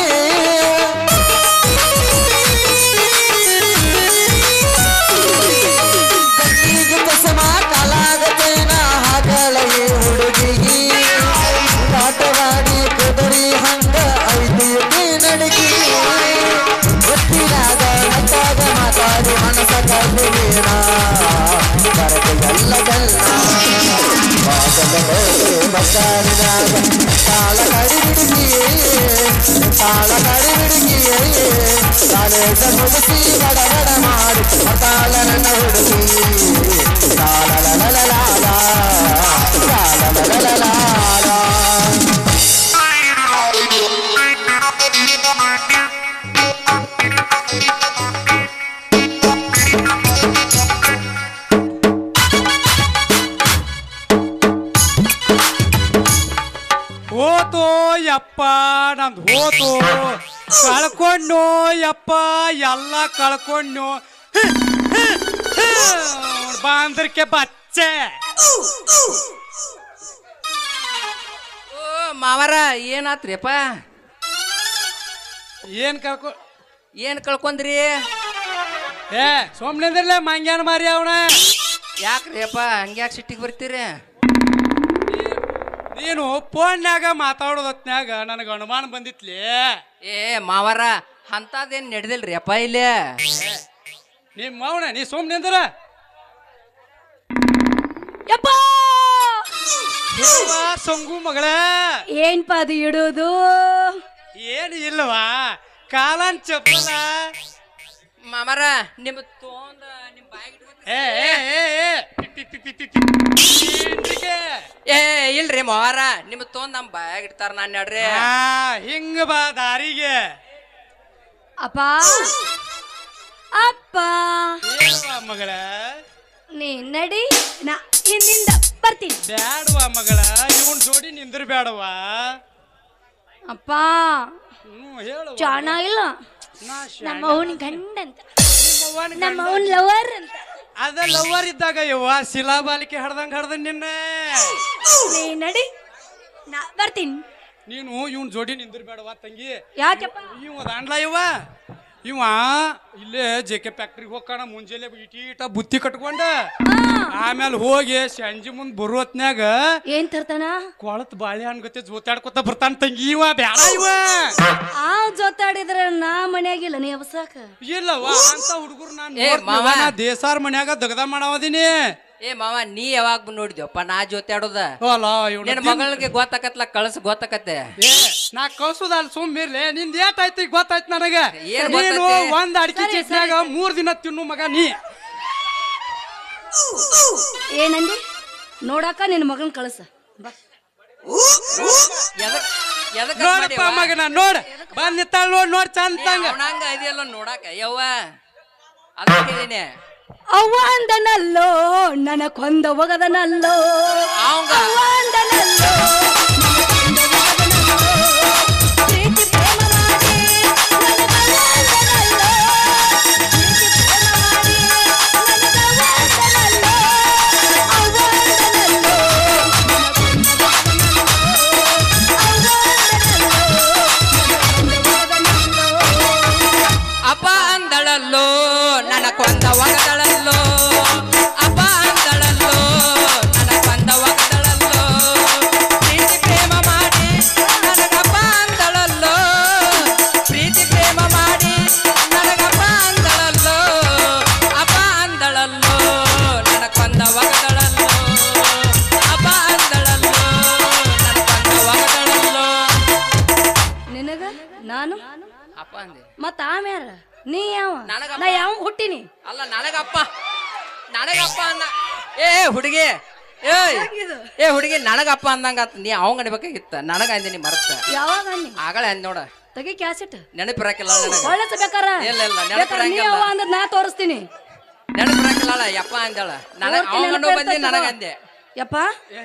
ಕಣ್ಣಿಗೆ ಚಸ್ಮಾ ಕಾಲಾಗ ಚೈನ ಹಾಗಾಳ ಈ ಹುಡುಗಿ ತಾಟವಾಡಿ ಕೊದರಿ ಹಂಗ ಐದಿಯಕ್ಕೆ ನಡುಗಿ ಗೊತ್ತಿರಾಗ ನಟ್ಟಾಗ ಮಾತಾಡಿ ಮನಸ ಕಲ್ಲಿನ ಬರತೆಯಲ್ಲದಲ್ಲ ಬಾಗಲ ಕೋಟೆ ಬಸಾಡಿನಾಗ ತಾಳ ಕಡಿಬಿಡುಗಿ ಕಾಲೇಜ ಮುಗಿಸಿ ಬಡಬಡ ಮಾಡಿ ತಾಳ ನನ್ನ ಹುಡುಗಿ ಲಾಲಲಲಲಾಲ ಲಾಲಲಲಲಾಲ ಹೋತು ಯಪ್ಪ ನಂದು ಹೋತು ಕಳ್ಕೊಂಡು ಯಪ್ಪ ಎಲ್ಲ ಕಳ್ಕೊಂಡು ಬಾಂದ್ರಕ್ಕೆ ಬಚ್ಚೆ ಓ ಮಾವರ ಏನಾತ್ರಿಪ್ಪ ಏನ್ ಕಳ್ಕೊಂಡ್ರಿ ಏ ಸೋಮ್ನಿಂದ್ರಲ್ಲೇ ಮಂಗ್ಯಾನ ಮಾರಿ ಅವನ ಯಾಕ್ರಿಯಪ್ಪ ಹಂಗ್ಯಾಕೆ ಸಿಟ್ಟಿಗೆ ಬರ್ತೀರಿ ನೀನು ಫೋನ್ಯಾಗ ಮಾತಾಡೋದತ್ನ್ಯಾಗ ನನಗೆ ಅನುಮಾನ ಬಂದಿತ್ಲಿ ಏ ಮಾವರ ಅಂತದೇನ್ ನಡೆದಿಲ್ರಿ ಅಪ್ಪ ಇಲ್ಲೇ ನಿಮ್ಮ ಮೌನ ನೀ ಸೋಮ್ನಿಂದ್ರ ಯಪ್ಪ ಸಂಗು ಮಗಳ ಏನ್ಪ ಅದು ಇಡೋದು ಏನು ಇಲ್ವಾ ಕಾಲನ್ ಚಪ್ಪಲ ಮಾಮರ ನಿಮ್ ತೊಂದ ನಿಮ್ ಬಾಯಿಗೆ ಏ ಏ ಏ ಏ ಪಿ ಪಿ ಪಿ ಪಿ ಪಿ ಇಂದ್ರಿಗೆ. ಏ ಇಲ್ರಿ ಮಾವಾರ ನಿಮ್ ತೊಂದ್ ನಮ್ ಬಾಯಾಗ ಇಡ್ತಾರ ನಾನ್ ನಡ್ರಿ ಹಿಂಗ ಬಾ ದಾರಿಗೆ ಅಪ್ಪ ಅಪ್ಪ ಏನವ್ವ ಮಗಳ ನೀ ನಡಿ ನಾ ಹಿಂದಿಂದ ಬರ್ತೀನಿ ಬ್ಯಾಡವಾ ಮಗಳ ಇವನ್ ಜೋಡಿ ನಿಂದ್ರ ಬ್ಯಾಡವಾ ಅಪ್ಪ ಹೇಳು ಚಾಣ ಇಲ್ಲ ನಾ ನಮ್ಮ ಅವನ ಗಂಡ ಅಂತ ನಮ್ಮ ಅವನ್ ಲವರ್ ಅಂತ ಅದ ಲವರ್ ಇದ್ದಾಗ ಯವ್ವ ಶಿಲಾಬಾಲಿಕೆ ಹಡ್ದಂಗ ನಿನ್ನ ನೀ ನಡಿ ನಾ ಬರ್ತೀನಿ ನೀನು ಇವನ್ ಜೋಡಿ ನಿಂದ್ರ ಬೇಡವಾ ತಂಗಿ ಯಾಕೆಪ್ಪ ಇವ ದಾಂಡ್ಲ ಇವ ಇಲ್ಲೇ ಜೆ ಕೆ ಫ್ಯಾಕ್ಟ್ರಿಗೆ ಹೋಗ್ಕಾಣ ಮುಂಜಾನೆ ಇಟೀಟ ಬುತ್ತಿ ಕಟ್ಕೊಂಡ ಆಮೇಲೆ ಹೋಗಿ ಸಂಜೆ ಮುಂದ್ ಬರು ಹೊತ್ನ್ಯಾಗ ಏನ್ ತರ್ತಾನ ಕೊಳತ್ ಬಾಳೆಹಣ್ಣು ಗತೆ ಜೋತಾಡ್ಕೊತ ಬರ್ತಾನ ತಂಗಿ ಇವ ಬ್ಯಾಡ ಇವ ಆ ಜೊತಾಡಿದ್ರ ನಾ ಮನ್ಯಾಗಿಲ್ಲ ನೀ ಅವಸಾಕ ಇಲ್ಲವ ಅಂತ ಹುಡುಗರು ಏ ಮಾವ. ನಾನು ದೇಸಾರ್ ಮನ್ಯಾಗ ದಗದ ಮಾಡಾವದೀನಿ ಏ ಮಾವ ನೀ ಯಾವಾಗ ನೋಡಿದ್ಯಪ್ಪ ನಾ ಜೊತೆ ಆಡೋದ ಅಲ್ಲ ನಿನ್ನ ಮಗಳಿಗೆ ಗೊತ್ತಾಕತ್ಲ ಕಳ್ಸ ಗೊತ್ತಾಕತ್ತೆ ನಾ ಕಳ್ಸುದಲ್ಲ ಸುಮ್ಮಿರ್ಲಿ ನಿಂದ ಏಟಾಯ್ತು ಈಗ ಗೊತ್ತಾಯ್ತು ನನಗ ಏನ್ ನೀನು ಗೊತ್ತೈತಿ? ಒಂದ್ ಅಡಿಕೆ ಸರಿ, ಚಟ್ನ್ಯಾಗ ಸರಿ. 3 ದಿನ ತಿನ್ನು ಮಗ ನೀ ಏನಂದಿ ನೋಡಾಕ ನಿನ್ನ ಮಗನ್ ಕಳ್ಸ ಬಾ ಎದಕ್ ಎದಕ್ ನೋಡಪ್ಪ ಮಗನ ನೋಡ್ ಬಂದ್ ನಿತ್ತಾಳ ನೋಡ್ ಚಂದಂಗ ಅವನಂಗ ಇದೆಯಲ್ಲ ನೋಡಾಕ ಯವ್ವ ಅದ ಹೇಳಿನಿ ಅವ್ವ ಅಂದನಲ್ಲೋ ನನ್ನ ಕೊಂದ ಒಗದನಲ್ಲೋ ಅವಂಗ ಅವ್ವ ಅಂದನಲ್ಲೋ ಪ್ರೀತಿ ಪ್ರೇಮ ಮಾಡಿ ನನಗವ್ವ ಅಂದನಲ್ಲೋ. ಪ್ರೀತಿ ಪ್ರೇಮ ಮಾಡಿ ನನಗವ್ವ ಅಂದನಲ್ಲೋ. ಅವ್ವ ಅಂದನಲ್ಲೋ ಅಪ್ಪ ಅಂದಳಲ್ಲೋ ನನ್ನ ಕೊಂದ ಒಗದಳಲ್ಲೋ ಅಪ್ಪ ಅಂದಳಲ್ಲೋ ನನ್ನ ಕೊಂದ ಒಗದಳಲ್ಲೋ ಪ್ರೀತಿ ಪ್ರೇಮ ಮಾಡಿ ನನಗಪ್ಪ ಅಂದಳಲ್ಲೋ ಪ್ರೀತಿ ಪ್ರೇಮ ಮಾಡಿ ನನಗಪ್ಪ ಅಂದಳಲ್ಲೋ ಅಪ್ಪ ಅಂದಳಲ್ಲೋ ನನ್ನ ಕೊಂದ ಒಗದಳಲ್ಲೋ ಅಪ್ಪ ಅಂದಳಲ್ಲೋ ನನ್ನ ಕೊಂದ ಒಗದಳಲ್ಲೋ ನಿನಗ ನಾನು ಅಪ್ಪ ಅಂದೆ ಮತ್ತ ಆಮ್ಯಾರ ನೀ ಯಾವ ನನಗಪ್ಪ. ನಾ ಯಾವ ಹುಟ್ಟಿನಿ ಅಲ್ಲ ನನಗಪ್ಪ ಅನ್ನ ಏ ಹುಡುಗಿ ಏಯ್ ಹೆಂಗಿದು? ಏ ಹುಡುಗಿ ನನಗಪ್ಪ ಅಂದಂಗ ನೀ ಅವಂಗ ಅನ್ಬೇಕಾಗಿತ್ತ ನನಗ ಅಂದಿನಿ ಮರತ್ತ ಯಾವಾಗ ಅನ್ನಿ ಆಗಳೇ ಅಂದ್ ನೋಡ ತೆಗಿ ಕ್ಯಾಸೆಟ್ ನೆನಪಿರಾಕಿಲ್ಲ ನನಗ ಒಳ್ಳೆ ಬೇಕಾರ ಇಲ್ಲ, ಇಲ್ಲ, ಬೇಕಾರೆ ನೀ ಯಾವ ಅಂದ್ ನಾ ತೋರಿಸ್ತೀನಿ ನೆನಪಿರಾಕಿಲ್ಲ ಯಪ್ಪ ಅಂದಳ ನನಗ ಪೂರ್ತಿ ಅವಂಗ ನೆನಪೇ ಬಂದಿ ಇರ್ತೈತೆ ನನಗ ತಗೋ. ಅಂದೆ ಯಪ್ಪ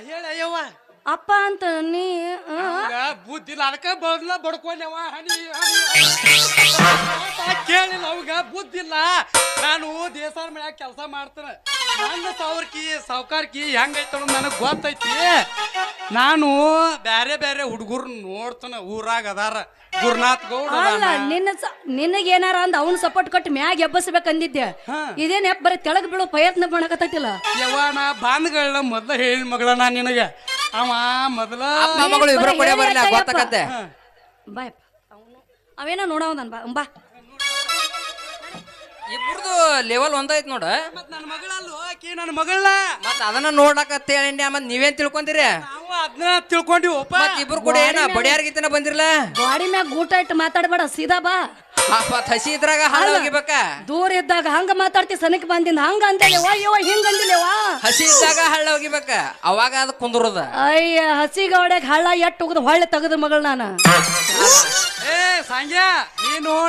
ಹೇಳಯ್ಯವ್ವ ಅಪ್ಪ ಅಂತ ನೀ ಬುದ್ಧಿ ಇಲ್ಲ ಅದಕ್ಕ ಬಗ್ಲ ಬಡ್ಕೊಂಡವ ಹನಿ ಕೇಳಿಲ್ಲ ಅವಾಗ ಬುದ್ಧಿ ಇಲ್ಲ ನಾನು ದೇಸಾರ ಮನ್ಯಾಗ ಕೆಲಸ ಮಾಡ್ತೇನೆ ನನ್ನ ಸಾವುಕಾರ್ಕಿ ಹೆಂಗೈತ ನನಗೆ ಗೊತ್ತೈತಿ ನಾನು ಬ್ಯಾರೆ ಬ್ಯಾರೆ ಹುಡುಗರು ನೋಡ್ತಾನ ಊರಾಗ ಅದಾರ ಗುರುನಾಥ್ ಗೌಡ ಅಲ್ಲ ನಿನಗೇನಾರ ಅಂದ ಅವ್ನ ಸಪೋರ್ಟ್ ಕೊಟ್ಟು ಮ್ಯಾಗ ಎಬ್ಬಸ್ಬೇಕಂದಿದ್ದೆ ಹಾ. ಇದೇನ್ ಎಪ್ಪ ಬರೀ ತೆಳಗ್ ಬೀಳೋ ಪ್ರಯತ್ನ ಮಾಡಕತ್ತೈತಿಲ್ಲ ಯವ್ವ ನಾ ಬಾಂಧಗಳನ್ನ ಮೊದ್ಲ ಹೇಳಿ ಮಗಳ ನಾ ನಿನಗೆ ಅವ ಮೊದಲ ಅಪ್ಪ ಮಗಳು ಇಬ್ರು ಕೂಡ ಬರಲಿ ಗೊತ್ತಾಕತ್ತೆ ಬಾಯಪ್ಪ ಅವೇನ ನೋಡವ ನನ್ ಬಾ ಇಬ್ರದು ಲೆವೆಲ್ ಒಂದೈತ್ ನೋಡ ಮತ್ ನನ್ನ ಮಗಳಲ್ಲೋ ಆಕಿ ನನ್ನ ಮಗಳನ್ನ ಮತ್ ಅದನ್ನ ನೋಡಕತ್ತ ಹೇಳಿ ಮತ್ ನೀವೇನ್ ತಿಳ್ಕೊಂತೀರಿ ನಾವು ಅದನ್ನ ತಿಳ್ಕೊಂಡಿವಪ್ಪ ಮತ್ ಇಬ್ರು ಕೂಡ ಏನ ಬಡಿಯಾರ್ಗಿತನ ಬಂದಿರಲ್ಲ ಗಾಡಿ ಮ್ಯಾಗ ಊಟ ಇಟ್ಟು ಮಾತಾಡ್ಬೇಡ ಸೀದಾ ಬಾ ಮತ್ ಹಸಿ ಇದ್ರಾಗ ಹಾಳು ಹೋಗಿಬೇಕ ದೂರ ಇದ್ದಾಗ ಹಂಗ ಮಾತಾಡ್ತಿ ಸನಕ್ ಬಂದಿಂದ ಹಂಗ ಅಂತೇಳಿವಾ ಹಿಂಗ ಅಂದಿಲ್ಲೇವಾ ಹಸಿ ಇದ್ದಾಗ ಹಳ್ಳ ಹೋಗಿಬೇಕ ಅವಾಗ ಅದ್ ಕುಂದ್ರದ ಅಯ್ಯ ಹಸಿಗೌಡ್ಯಾಗ ಹಳ್ಳ ಎಟ್ಟು ಹೋಗುದು ಹೊಳ್ಳೆ ತೆಗದ ಮಗಳು ನಾನು ಏ ಸಾಂಗ್ಯ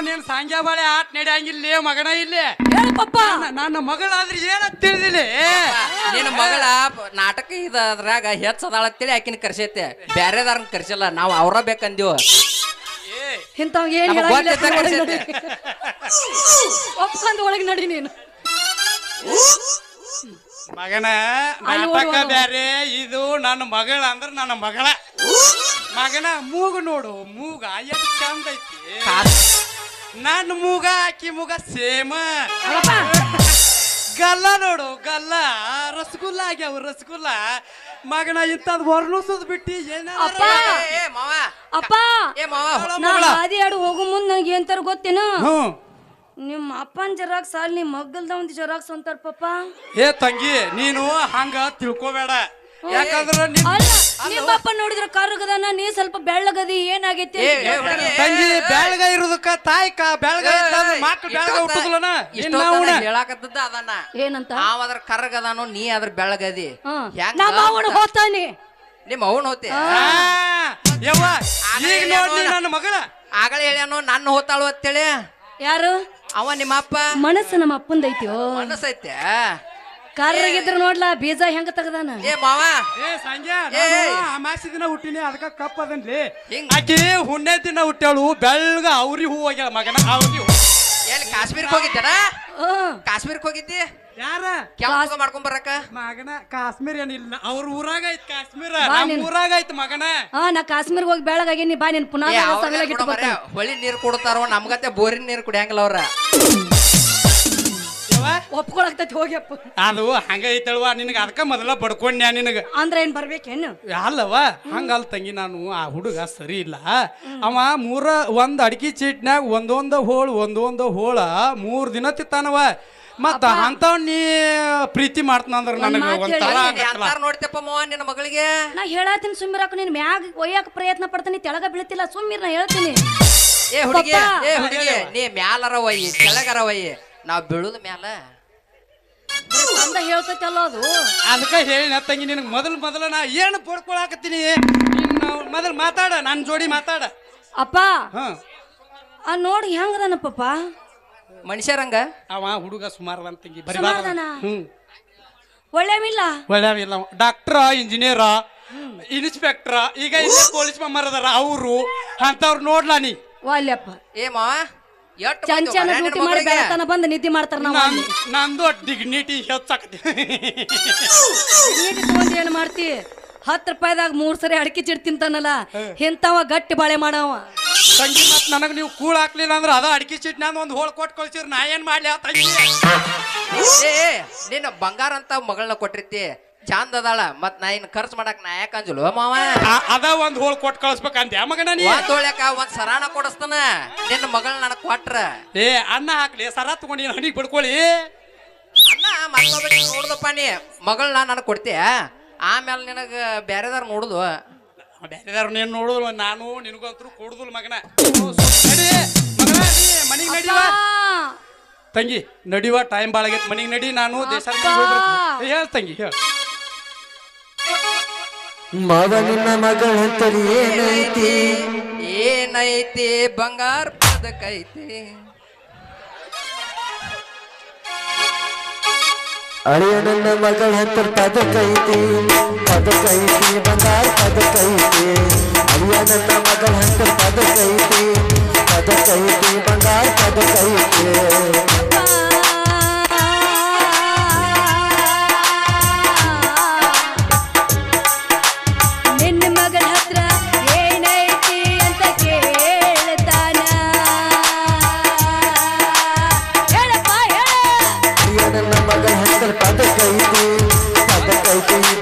ನೀನ್ ಸಾಂಗ್ಯ ಬಾಳೆ ಆಟ ನಡೆಯಂಗಿಲ್ಲ ಮಗನ ಇಲ್ಲಿ ಹೇಳು ಪಪ್ಪ ನನ್ನ ಮಗಳಾದ್ರೆ ಏನಂತ ತಿಳಿದಿಲ್ಲ ನಿನ್ನ ಮಗಳ ನಾಟಕ ಇದ್ರಾಗ ಹೆಚ್ಚದಾಳ ಅಂತೇಳಿ ಆಕಿನ ಕರ್ಸೈತೆ ಬ್ಯಾರೆದಾರನ್ ಕರ್ಸಿಲ್ಲ ನಾವ್ ಅವ್ರ ಬೇಕಂದಿವ ಇಂಥವ್ ಏನ್ ನಮಗ್ ಹೇಳಂಗಿಲ್ಲ ಗೊತ್ತಿದ್ದ ಒಳಗ್ ಕರ್ಸೈತೆ. ನಡಿ. ಒಪ್ಕೊಂಡ್ ಒಳಗ್ ನಡಿ ನೀನು ಮಗನ ಅಲ್ಲಿ ನಾಟಕ ಓಡುವ. ಬ್ಯಾರೆ ಇದು ನನ್ನ ಮಗಳ ಅಂದ್ರ ನನ್ನ ಮಗಳ ಮಗನ ಮೂಗು ನೋಡು ಮೂಗ ಎಷ್ಟು ಚಂದ ಐತಿ ನನ್ನ ಮೂಗ ಆಕಿ ಮೂಗ ಸೇಮ ಅಲ್ಲಪ್ಪ, ಗಲ್ಲ ನೋಡು ಗಲ್ಲ ರಸಗುಲ್ಲ ಆಗ್ಯಾವ ರಸಗುಲ್ಲ ಮಗನ ಇಂಥದ್ ವರ್ಣಿಸೋದ್ ಬಿಟ್ಟು ಅಪ್ಪ. ಏ ಮಾವ ಅಪ್ಪ ಏ ಮಾವ ನಾ ಹಾದಿ ಆಡು ಹೋಗೋ ಮುಂದ್ ನನಗೆ ಏನ್ತಾರ ಗೊತ್ತೇನು ಹ್ಮ್ ನಿಮ್ಮ ಅಪ್ಪನ ಜೆರಾಕ್ಸ್ ಅಲ್ಲಿ ನಿಮ್ಮ ಮಗ್ಗಲ್ದ ಒಂದು ಜೆರಾಕ್ಸ್ ಅಂತಾರ ಪಪ್ಪ ಏ ತಂಗಿ ನೀನು ಹಂಗ ತಿಳ್ಕೊಬೇಡ ಯಾಕಂದ್ರ ಅಲ್ಲ ನಿಮ್ಮ ಅಪ್ಪ ನೋಡಿದ್ರ ಕರ್ಗದನ ನೀ ಸ್ವಲ್ಪ ಬೆಳ್ಳಗದಿ ಏನಾಗೈತಿ ಏ, ಅಂತ ಏ, ಕೇಳ್ತಾರೆ. ಹುಡುಗಿ. ತಂಗಿ ಬೆಳಗ ಇರೋದಕ್ಕ ತಾಯ್ಕ ಬೆಳಗ ಮಕ್ಳು ಬೆಳಗ ಹುಟ್ಟುದಿಲ್ಲನ ಹೇಳಾಕತ್ತದ ಅದನ್ನ ಏನಂತ ನಾವ್ ಅದ್ರ ಕರ್ಗದಾನು ನೀ ಅದ್ರ ಬೆಳಗದಿ ಹೆಂಗ ನಮ್ಮ ಅವನು ಹೋಗ್ತಾನೆ ನಿಮ್ಮ ಅವನ್ ಹೋತಿ ಯವ್ವ ಆಗಲೇ ಈಗ ನೋಡ್ಲಿ ನನ್ನ ಮಗಳ ಆಗಳ ಹೇಳ್ಯಾನು ನನ್ನ ಹೋತಾಳು ಅಂತೇಳಿ ಯಾರು ಅವ ನಿಮ್ಮ ಅಪ್ಪ ಮನಸ್ಸು ನಮ್ಮ ಅಪ್ಪಂದೈತ್ಯೋ ಮನಸ್ಸೈತೆ ಕರ್ರಗಿದ್ರ ನೋಡ್ಲಾ ಬೀಜ ಹೆಂಗ ತೆಗದಾನ ಏ ಮಾವ ಏ ಸಂಜೆ ಏ. ಅಮಾಸಿ ದಿನ ಹುಟ್ಟಿನಿ ಅದಕ್ಕ ಕಪ್ಪ ಅದನ್ಲಿ ಹಿಂಗ್. ಆಕಿ ಹುಣ್ಣೆ ದಿನ ಹುಟ್ಟ್ಯಾಳು ಬೆಳಗ ಅವ್ರಿ ಹೂ ಆಗ್ಯಾಳ ಮಗನ ಅವ್ರಿ ಹೂ ಎಲ್ಲಿ ಕಾಶ್ಮೀರಕ್ಕೆ ಹೋಗಿದ್ದಾನ ಹ್ಮ್. ಕಾಶ್ಮೀರಕ್ಕೆ ಹೋಗಿದ್ದಿ ಯಾರ ಕೆಲಸ ಮಾಡ್ಕೊಂಡ್ ಬರಕ ಮಗನ ಕಾಶ್ಮೀರ ಏನಿಲ್ಲ ಅವ್ರ ಊರಾಗ ಐತ್ ಕಾಶ್ಮೀರ ಬಾ ನಮ್ಮ ನೀನು. ಊರಾಗ ಐತ್ ಮಗನ ನಾ ಕಾಶ್ಮೀರ್ಗೆ ಹೋಗಿ ಬೆಳಗಾಗೇನಿ ಬಾ ನೀನ್ ಪುನಃ ಏ, ಅವ್ರ್ನ ಸಗಲಾಗಿ ಕೂಡ ಬರೇ ಹೊಳಿ ನೀರ್ ಕೊಡ್ತಾರೋ ನಮ್ಗತ್ತೆ ಬೋರಿನ ನೀರ್ ಕುಡಿಯಂಗಿಲ್ಲ ಅವ್ರ ಯವ್ವ, ಒಪ್ಕೊಳಕ್ತೈತಿ ಹೋಗ್ಯಪ್ಪ ಅದು ಹಂಗ ಐತಲ್ವ ನಿನಗ ಅದಕ್ಕ ಮೊದಲ ಬಡ್ಕೊಂಡ್ಯಾ ನಿನಗ ಅಂದ್ರೆ ಏನ್ ಬರ್ಬೇಕೇನು ಅಲ್ಲವ ಹಂಗಲ್ ತಂಗಿ ನಾನು ಆ ಹುಡುಗ ಸರಿ ಇಲ್ಲ ಅವ ಒಂದ್ ಅಡಿಕೆ ಚೀಟ್ನ್ಯಾಗ ಒಂದೊಂದ ಹೋಳ 3 ದಿನ ತಿತ್ತಾನವ ಮತ್ತ ಅಂತವ್ ನೀ ಪ್ರೀತಿ ಮಾಡ್ತನಂದ್ರ ನನಗ ಮಾತ್ ಒಂಥರ ಹೇಳಿ. ಆಗತ್ತಲ್ಲ. ಅಂತಾರ ನೋಡ್ತಪ್ಪ ಮಾವ ನಿನ್ನ ಮಗಳಿಗೆ ನಾ ಹೇಳತ್ತೀನಿ ಸುಮ್ಮಿರಾಕ ನೀನ್ ಮ್ಯಾಗ ಒಯ್ಯಾಕ ಪ್ರಯತ್ನ ಪಡ್ತೀನಿ ತೆಳಗ ಬೀಳ್ತಿಲ್ಲ ಸುಮ್ಮಿರ್ ನಾ ಹೇಳ್ತೀನಿ ಏ ಹುಡುಗಿ ಪಪ್ಪ. ಏ ಹುಡುಗಿ ನೀ ಮ್ಯಾಲರ ಒಯ್ಯಿ ಕೆಳಗರ ಒಯ್ಯಿ ನಾವ್ ಬೀಳುದ ಮ್ಯಾಲ ಅಂದ ಹೇಳ್ತೈತಲ್ಲ ಅದು ಅದಕ್ಕ ಹೇಳಿ ತಂಗಿ ನಿನಗೆ ಮೊದಲ ನಾ ಏನು ಪಡ್ಕೊಳಕತ್ತೀನಿ ಮೊದಲು ಮಾತಾಡ ನನ್ನ ಜೋಡಿ ಮಾತಾಡ ಅಪ್ಪ ಹ ನೋಡಿ ಹೆಂಗದನ ಪಪ್ಪ ಮನುಷ್ಯರಂಗ ಅವ ಹುಡುಗ ಸುಮಾರು ತಂಗಿ ಬರಿ ಸುಮಾರ್ದನ? ಹ್ಮ್ ಒಳ್ಳೆವಿಲ್ಲ ಒಳ್ಳೆವಿಲ್ಲ ಡಾಕ್ಟ್ರ ಇಂಜಿನಿಯರ ಇನ್ಸ್ಪೆಕ್ಟ್ರ ಈಗ ಇಲ್ಲಿ ಪೊಲೀಸ್ ಮೆಂಬರ್ ಅದಾರ ಅವರು ಅಂತವ್ರು ನೋಡ್ಲಾ ನೀ ವಾಲ್ಯಪ್ಪ ಏ ಮಾವ ಎಷ್ಟ್ ಚಂಚನ ಬಂದ್ವು ಮನೆ ಡ್ಯೂಟಿ ನಿನ್ ಮಾಡಿ ಮಗಳಿಗೆ? ಬೆಳತನ ಬಂದು ನಿದ್ದೆ ಮಾಡ್ತಾರ ನಾವು ನಂದು ಡಿಗ್ನಿಟಿ ಹೆಚ್ಚಾಕತಿ ನೀಡಿ ತಗೊಂಡ್ ಏನ್ ಮಾಡ್ತಿ 10 ರೂಪಾಯಿದಾಗ 3 ಸರಿ ಅಡಿಕೆ ಚಿಡ್ ತಿಂತಾನಲ್ಲ ಇಂಥವ ಗಟ್ಟಿ ಬಾಳೆ ಮಾಡವ ತಂಗಿ ಮತ್ ನನಗ್ ನೀವು ಕೂಳ್ ಹಾಕ್ಲಿಲ್ಲ ಅಂದ್ರೆ ಅದ ಅಡಿಕೆ ಚೀಟ್ ನಾನು ಒಂದು ಹೋಳ್ ಕೊಟ್ಟು ಕಳ್ಸಿರ್ ನಾ ಏನ್ ಮಾಡ್ಲಿ ಆ ತಂಗಿ ಏ ನೀನು ಬಂಗಾರ ಅಂತ ಮಗಳನ್ನ ಕೊಟ್ಟಿರ್ತಿ ಚಂದ ಅದಾಳ ಮತ್ ನಾ ಇನ್ ಖರ್ಚು ಮಾಡಕ್ ನಾ ಯಾಕೆ ಅಂಜಲು ಮಾವ ಅದ ಒಂದ್ ಹೋಳ್ ಕೊಟ್ಟು ಕಳ್ಸ್ಬೇಕಂತ ಮಗನ ನೀ ಒಂದ್ ತೊಳ್ಯಾಕ ಒಂದ್ ಸರಾನ ಕೊಡಸ್ತಾನ ನಿನ್ನ ಮಗಳ ನನಗ್ ಕೊಟ್ರ ಏ ಅನ್ನ ಹಾಕ್ಲಿ ಸರ ತಗೊಂಡಿ ಹಣಿಗ್ ಬಿಡ್ಕೊಳ್ಳಿ ಅಣ್ಣ ಮತ್ತೊಬ್ಬ ನೋಡುದಪ್ಪ ನೀ ಮಗಳನ್ನ ನನಗ್ ಕೊಡ್ತೀಯ ಆಮೇಲೆ ನಿನಗ ಬ್ಯಾರೆದಾರ ನೋಡುದು ಬೇರೆದಾರ ನೀನ್ ನೋಡುದು ನಾನು ನಿನಗಂತೂ ಕೊಡುದಿಲ್ಲ ಮಗನ ನಡಿ ಮಗನ ನೀ ಮನಿಗ್ ನಡಿವ ತಂಗಿ ನಡಿವ ಟೈಮ್ ಭಾಳ ಆಗೈತಿ ಮನಿಗ್ ನಡಿ ನಾನು ದೇಶ ಹೇಳ ತಂಗಿ ಹೇಳ ಮಾವ ನಿನ್ನ ಮಗಳ ಅಂತರಿ ಏನೈತಿ ಏನೈತಿ ಬಂಗಾರ ಪದಕೈತಿ ಅಳಿಯ ನನ್ನ ಮಗಳ ಹತ್ತರ ಪದಕೈತಿ ಬಂಗಾರ ಪದಕೈತಿ ಅಳಿಯ ನನ್ನ ಮಗಳ ಹತ್ತರ ಪದಕೈತಿ ಬಂಗಾರ ಪದಕೈತಿ ನಿನ್ನ ಮಗಳ ಹತ್ರ ಏನೈತಿ ಅಂತ ಕೇಳ್ತಾನ ಹೇಳಪ್ಪ ಹೇಳ ಅಳಿಯ ನನ್ನ ಮಗಳ ಹತ್ತರ ಪದಕೈತಿ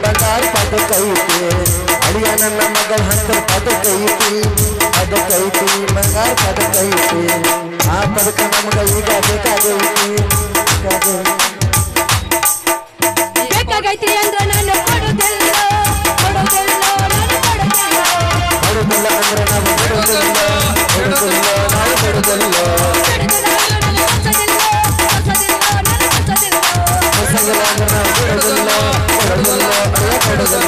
ಬಂಗಾರ ಪದಕೈತಿ ಅಳಿಯ ನನ್ನ ಮಗಳ ಹತ್ತರ ಪದಕೈತಿ ಬಂಗಾರ ಪದಕೈತಿ ಆ ಪದಕ ನಮಗ ಈಗ ಬೇಕಾಗೈತಿ ಬೇಕಾಗೈತಿ ಅಂದ್ರ ನಾನು ಕೊಡುದಿಲ್ಲ ನಾನು ಕೊಡುದಿಲ್ಲ ಕೊಡುದಿಲ್ಲ ಅಂದ್ರೆ ನಾವು ಕೊಡುದಿಲ್ಲ ನಾವು ಕೊಡುದಿಲ್ಲ ಹೊಸದಿಲ್ಲ ಅಂದ್ರೆ ನಾವು ಕೊಡುದಿಲ್ಲ ಕೊಡುದಿಲ್ಲ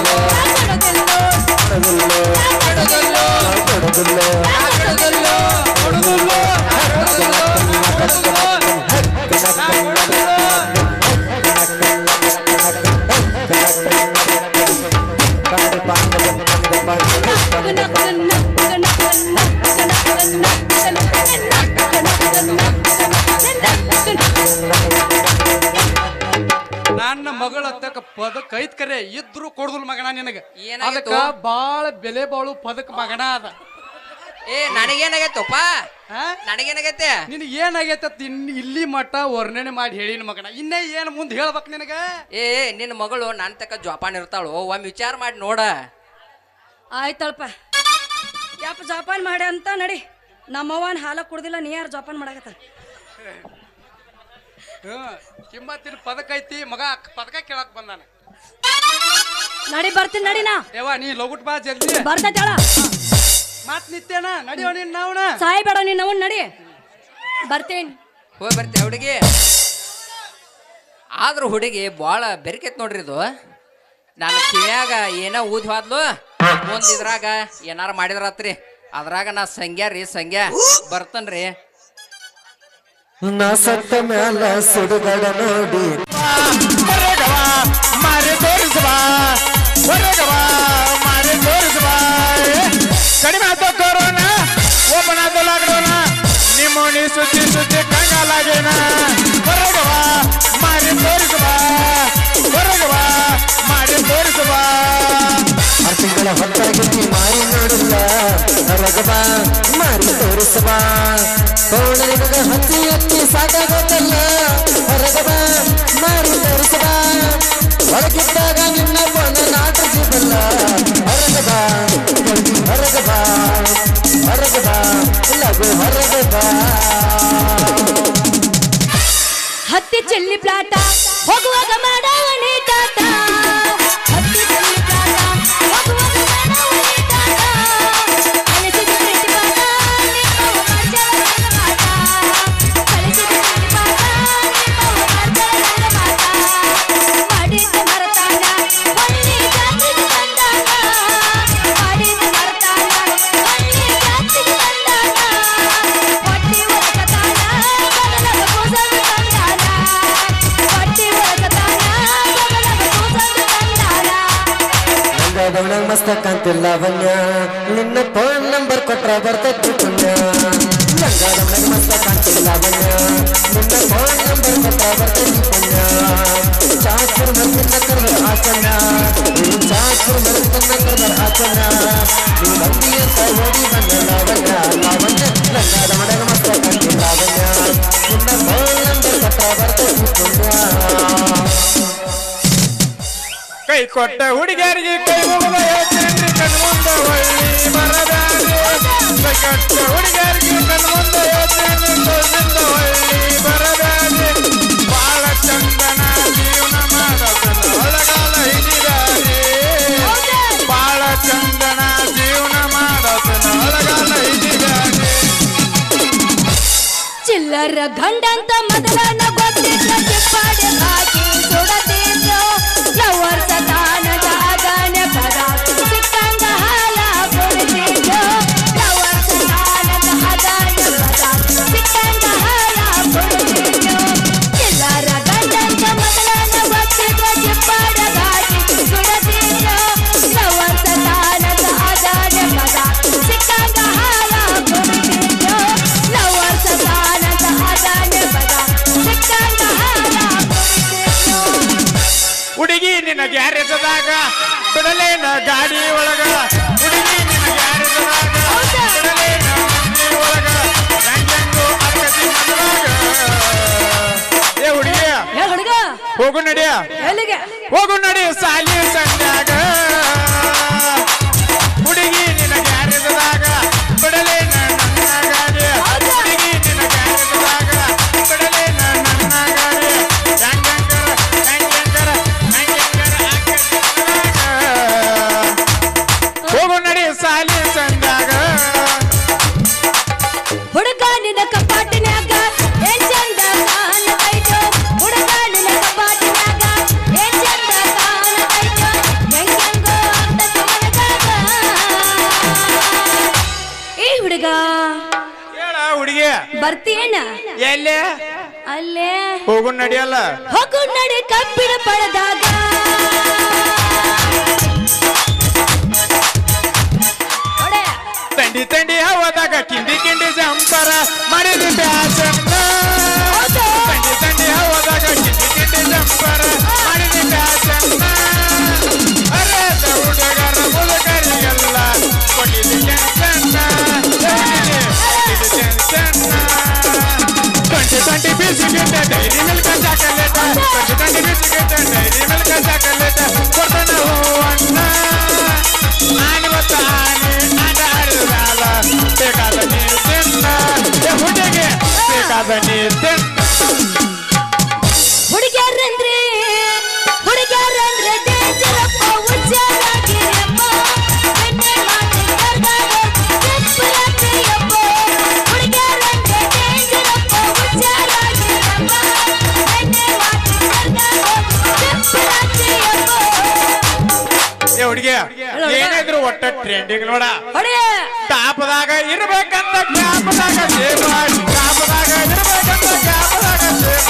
ನನ್ನ ಮಗಳ ಹತ್ತಕ ಪದಕ ಐತ್ ಕರೆ ಇದ್ರು ಕೊಡುದಿಲ್ಲ ಮಗನ ನಿನಗ ಏನಾಗಿತ್ತು? ಅದಕ್ಕ ಬಾಳ ಬೆಲೆ ಬಾಳು ಪದಕ ಮಗನ ಅದ ಏ ನನಗೇನಾಗೈತಪ್ಪ ನನಗೇನಾಗೈತೆ ನಿನಗೆ ಏನಾಗೈತ ಇಲ್ಲಿ ಮಟ್ಟ ವರ್ಣನೆ ಮಾಡಿ ಹೇಳಿನ ಮಗನ ಇನ್ನೇ ಏನ್ ಮುಂದೆ ಹೇಳ್ಬೇಕು ನಿನಗ ಏ ನಿನ್ನ ಮಗಳು ನನ್ನ ತಕ್ಕ ಜೋಪಾನ ಇರ್ತಾಳು ಒಮ್ಮೆ ವಿಚಾರ ಮಾಡಿ ನೋಡ ಆಯ್ತಲ್ಪ ಯಪ್ಪ ಜೋಪಾನ್ ಮಾಡಿ ಅಂತ ನಡಿ ನಮ್ಮವ್ವನ ಹಾಲ ಕುಡ್ದಿಲ್ಲ ನೀ ಯಾರು ಜೋಪಾನ್ ಮಾಡಕತ್ತ ಕಿಮ್ಮತ್ತಿನ ಪದಕ ಐತಿ ಮಗ ಪದಕ ಕೇಳಕ್ ಬಂದಾನ ನಡಿ ಬರ್ತೀನಿ ನಡಿ ನಾ ಯವ್ವ ನೀ ಲಗುಟ್ ಬಾ ಜಲ್ದಿ ಬರ್ತೈತಳ ಮಾತ್ ನಿತ್ಯನ ನಡಿಯೋ ನೀನ್ ನಾವ್ನ ಸಾಯಿ ಬೇಡ ನೀನ್ ಅವನ್ ನಡಿ ಬರ್ತೇನ್ ಹೋಗಿ ಬರ್ತೀವಿ ಹುಡುಗಿ ಆದ್ರೂ ಹುಡುಗಿ ಭಾಳ ಬೆರಿಕೈತ್ ನೋಡ್ರಿ ಇದು ನಾನು ಕಿವ್ಯಾಗ ಏನೋ ಊದಿ ಹೋದ್ಲು ಮುಂದ್ ಇದ್ರಾಗ ಏನಾರ ಮಾಡಿದ್ರಾತ್ರಿ ಅದ್ರಾಗ ನಾ ಸಂಗ್ಯಾ ರೀ ಸಂಗ್ಯಾ ಬರ್ತನ್ರಿ ನಾ ಸತ್ತ ಮ್ಯಾಲ ಸುಡುಗಡ ನೋಡಿ ಮಾರಿ ತೋರಿಸುವ ಮಾರಿ ತೋರಿಸುವ ಕಡಿಮೆ ಆತ ಕೊರೋನಾ ಓಪನ್ ಆತ ಲಾಕ್ಡೌನ ನಿಮ್ಮೋಣಿ ಸುದ್ದಿ ಕಂಗಾಲಾಗೇನ ಹೊರಗವ ಮಾರಿ ತೋರಿಸುವ ಮಾರಿ ತೋರಿಸುವ 6 ತಿಂಗಳ ಹೊತ್ತಾಗಿ ಮಾರಿ ನೋಡಿಲ್ಲ ಹೊರಗವ ಮಾರಿ ತೋರಿಸುವ ಪೌಣರಿಗ ಹತ್ತಿ ಸಾಕಾಗೋದಲ್ಲ ಹೊರಗವ ಮಾರಿ ತೋರಿಸುವ ಹೊರಗಿದ್ದಾಗ ನಿನ್ನ ಬಂದ ನಾಟಿಸಿದಲ್ಲ ಹೊರಗವ ಲಘು ಹೊರಗವ ಹತ್ತಿ ಚೆಲ್ಲಿ ಪ್ಲಾಟ ಹೋಗುವಾಗ ಮಾಡವಣಿ ಟಾಟ ಹತ್ತಿ ಚೆಲ್ಲಿ ಪ್ಲಾಟ ಹೋಗುವಾಗ ಮಾಡವಣಿ ಟಾಟ ಕಲಿಸಿದ ಪ್ರೀತಿ ಪಾಠ ನಿಮ್ಮವ್ವ ಮಾಡ್ತಾಳ ನನ್ನ ಮಾಟ ಕಲಿಸಿದ ಪ್ರೀತಿ ಪಾಠ ನಿಮ್ಮವ್ವ ಮಾಡ್ತಾಳ ನನ್ನ ಮಾಟ ಮಾಡಿದ ಮರತಾನ ಹೊಳ್ಳಿ ಜಾತಿಗೆ ಬಂದಾನ ಮಾಡಿದ ಮರತಾನ ಹೊಳ್ಳಿ ಜಾತಿಗೆ ಬಂದಾನ ಹೊಟ್ಟಿ ಒಳಗತಾನ ಗಗನದ ಲಂಗಾದವನಾಗ ಮಸ್ತ ಕಾಂತಿಲ್ಲ ಲಾವಣ್ಯ ನಿನ್ನ ಫೋನ್ ನಂಬರ್ ಕೊಟ್ರ ಬರ್ತೈತಿ ಪುಣ್ಯ ಲಂಗಾದವನಾಗ ಮಸ್ತ ಕಾಂತಿಲ್ಲ ಲಾವಣ್ಯ ನಿನ್ನ ಫೋನ್ ನಂಬರ್ ಕೊಟ್ರ ಬರ್ತೈತಿ ಪುಣ್ಯ ಚಾಕುರ್ ಮರ್ತಿನ ಕರ್ದರ ಆಚಣ್ಯ ಚಾಕುರ್ ಮರ್ತಿನ ಕರ್ದರ ಆಚಣ್ಯ ನೀ ಬಂದಿ ಅಂತ ಓಡಿ ಬಂದ ಲಾವಣ್ಯ ಲಾವಣ್ಯ ಲಂಗಾದವನಾಗ ಮಸ್ತ ಕಾಂತಿಲ್ಲ ಲಾವಣ್ಯ ನಿನ್ನ ಫೋನ್ ನಂಬರ್ ಕೊಟ್ರ ಬರ್ತೈತಿ ಪುಣ್ಯ ಕೈ ಕೊಟ್ಟ ಹುಡುಗಿಯರಿಗೆ ಕೈ ಮುಗಿದ ಯೋಚನೆ ಕಣ್ಮುಂದ ಹೊಳ್ಳಿ ಬರದಾರೆ ಕೈ ಕೊಟ್ಟ ಹುಡುಗಿಯರಿಗೆ ಕಣ್ಮುಂದ ಯೋಚನೆ ತೋರಿಸಿಂದ ಹೊಳ್ಳಿ ಬರದಾರೆ ಬಾಳ ಚಂದನ ಜೀವನ ಮಾಡತನ ಒಳಗಾಲ ಹಿಡಿದಾರೆ ಬಾಳ ಚಂದನ ಜೀವನ ಮಾಡತನ ಒಳಗಾಲ ಹಿಡಿದಾರೆ ಚಿಲ್ಲರ ಗಂಡಂತ ಮೊದಲನ ಗೊತ್ತಿದ್ದ ಚಿಪ್ಪಾಡೆ ಹಾಕಿ ಸುಡತಿದ್ದೋ ಲವರ್ ಸತಾನ ಜಾಗನೆ ಪದ ಸಿಕ್ಕಂಗ ಹಾಲ ಕುಡಿತಿದ್ದೋ ಲವರ್ ಸತಾನ ಜಾಗನೆ ಪದ ಸಿಕ್ಕಂಗ ಹಾಲ ಕುಡಿತಿದ್ದೋ ಚಿಲ್ಲರ ಗಂಡಂತ ಮೊದಲನ ಗೊತ್ತಿದ್ದ ಚಿಪ್ಪಾಡೆ ಹಾಕಿ ಸುಡತಿದ್ದೋ ಲವರ್ ಸತಾನ ಜಾಗನೆ ಪದ ಸಿಕ್ಕಂಗ ಹಾಲ ಕುಡಿತಿದ್ದೋ ಲವರ್ ಸತಾನ ಜಾಗನೆ ಪದ ಸಿಕ್ಕಂಗ ಹಾಲ ಕುಡಿತಿದ್ದೋ ಹುಡುಗಿ ನಿನ್ನ ಗ್ಯಾರೇಜದಾಗ ಬಿಡಲೇನ ಗಾಡಿ ಒಳಗ ಹುಡುಗಿ ನಿನ್ನ ಗ್ಯಾರೇಜದಾಗ ಬಿಡಲೇನ ಗಾಡಿ ಒಳಗ ರಂಗಂಗು ಅಕ್ಕತಿ ಮದುವಾಗ ಏ ಹುಡುಗಿ ಏ ಹುಡುಗ ಹೋಗು ನಡಿಯ ಎಲ್ಲಿಗೆ ಹೋಗು ನಡಿ ಸಾಲಿ ಸಂಜಾಗ ಹುಡುಗಿ ನಿನ್ನ ಗ್ಯಾರೇಜದಾಗ ಬಿಡಲೇನ ನನ್ನ ಗಾಡಿ ಹುಡುಗಿ ನಿನ್ನ ಗ್ಯಾರೇಜದಾಗ ಬಿಡಲೇನ ನನ್ನ ಗಾಡಿ ರಂಗಂಗರ ಹೋಗು ನಡಿ ಸಾಲಿ ಸಂಜಾಗ ಹುಡುಗ ನಿನ್ನ ಕಪಾಟಿನ್ಯಾಗ ಏನ್ ಚಂದ ಕಾಣತೈತೋ ಹುಡುಗ ನಿನ್ನ ಕಪಾಟಿನ್ಯಾಗ ಏನ್ ಚಂದ ಕಾಣತೈತೋ ಹೆಂಗೆಂಗೋ ಆಗ್ತೈತೋ ಮನದಾಗ ಈ ಹುಡುಗ ಹೇಳ ಹುಡುಗಿ ಬರ್ತೀಯೇನ ಎಲ್ಲೇ ಅಲ್ಲೇ ಹೋಗು ನಡಿಯಲ್ಲ ಹೋಗು ನಡಿ ಕಬ್ಬಿಣ ಪಡೆದಾಗ ತಂಡಿ ತಂಡಿ ಹವದಾಗ ಕಿಂಡಿ ಕಿಂಡಿ ಜಂಪರ ಮಾಡಿದ ಪ್ಯಾಸನ್ನ ತಂಡಿ ತಂಡಿ ಹವದಾಗ ಕಿಂಡಿ ಕಿಂಡಿ ಜಂಪರ ಮಾಡಿದ ಪ್ಯಾಸನ್ನ ಅರೇದ ಹುಡುಗರ ಮುದುಕರಿಗೆಲ್ಲ ಕೊಟ್ಟಿದ್ದು ಟೆನ್ಷನ್ನ ಟ್ವೆಂಟಿ ಬಿಸಿಗಿಟ್ಟ ಡೈರಿ ಮಿಲ್ಕ ಚಾಕಲೇಟ 20 ಬಿಸಿಗಿಟ್ಟ ಡೈರಿ ಮಿಲ್ಕ ಚಾಕಲೇಟ ಕೊಡ್ತಾನ ಹೂವನ್ನ ಆನಿವತ್ತ ಆನೆ ಆಟ ಆಡಿದಾಲ ಬೇಕಾದ ನೀರು ತಿನ್ನ ಹುಡುಗಿ ಬೇಕಾದ ನೀರು ತಿನ್ನ ಹುಡುಗ್ಯಾರಂದ್ರೆ ಡೇಂಜರಪ್ಪ ಹುಚ್ಚಾರಾಗಿರಪ್ಪ ಬೆಣ್ಣೆ ಮಾತು ಕರ್ದಾಗ ಕೆಂಪರಾತ್ರಿಯಪ್ಪ ಹುಡುಗ್ಯಾರಂದ್ರೆ ಡೇಂಜರಪ್ಪ ಹುಚ್ಚಾರಾಗಿರಪ್ಪ ಬೆಣ್ಣೆ ಮಾತು ಕರ್ದಾಗ ಕೆಂಪರಾತ್ರಿಯಪ್ಪ ಏ ಹುಡುಗಿ ಏನಿದ್ರು ಒಟ್ಟ ಟ್ರೆಂಡಿಂಗ್ ನೋಡ ಹೊಡೆಯ ಟಾಪದಾಗ ಇರ್ಬೇಕಂತ ಕ್ಯಾಪದಾಗ ಸೇಫ್ ಟಾಪದಾಗ ಇರ್ಬೇಕಂತ ಕ್ಯಾಪದಾಗ ಸೇಫ್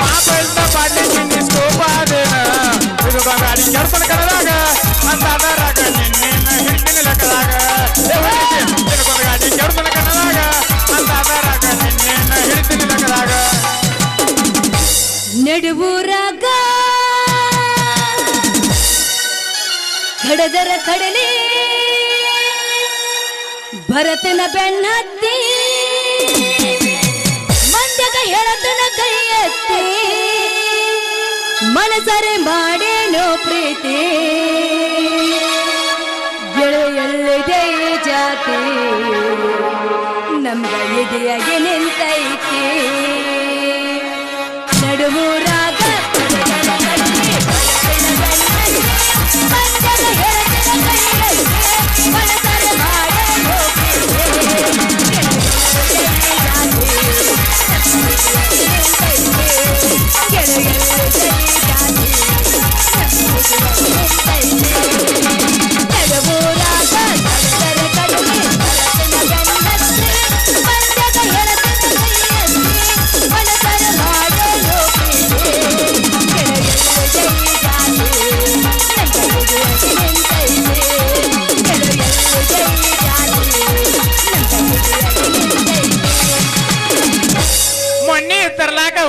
ಪಾಪ ಇಲ್ದ ಬಾಟ್ಲಿ ಚಿನ್ನಿ ಸ್ಕೋಪ ಅದೇನ ಇದು ಗಾಡಿ ಕೆಡ್ತನ ಕಣದಾಗ ಅಂತ ಅದರಾಗ ನಿನ್ನೇನ ಹಿಡ್ತಿನ ಲೆಕ್ಕದಾಗ ಇದಕ್ಕೊಂದು ಗಾಡಿ ಕೆಡ್ತನ ಕಣದಾಗ ಅಂತ ಅದರಾಗ ನಿನ್ನೇನ ಹಿಡ್ತಿನ ಲೆಕ್ಕದಾಗ ನಡುವೂರಾಗ ಕಡದರ ಕಡಲಿ ಭರತನ ಬೆನ್ನತ್ತಿ ಮಂದ್ಯಗ ಹೇಳತನ ಕೈ ಎತ್ತಿ ಮನಸರೆ ಮಾಡೇನೋ ಪ್ರೀತಿ ಗೆಳೆಯಲ್ಲಿದೆ ಜಾತಿ ನಮ್ಗ ಎದೆಯಾಗೆ ನಿಂತೈತಿ ನಡುವೂರಾಗ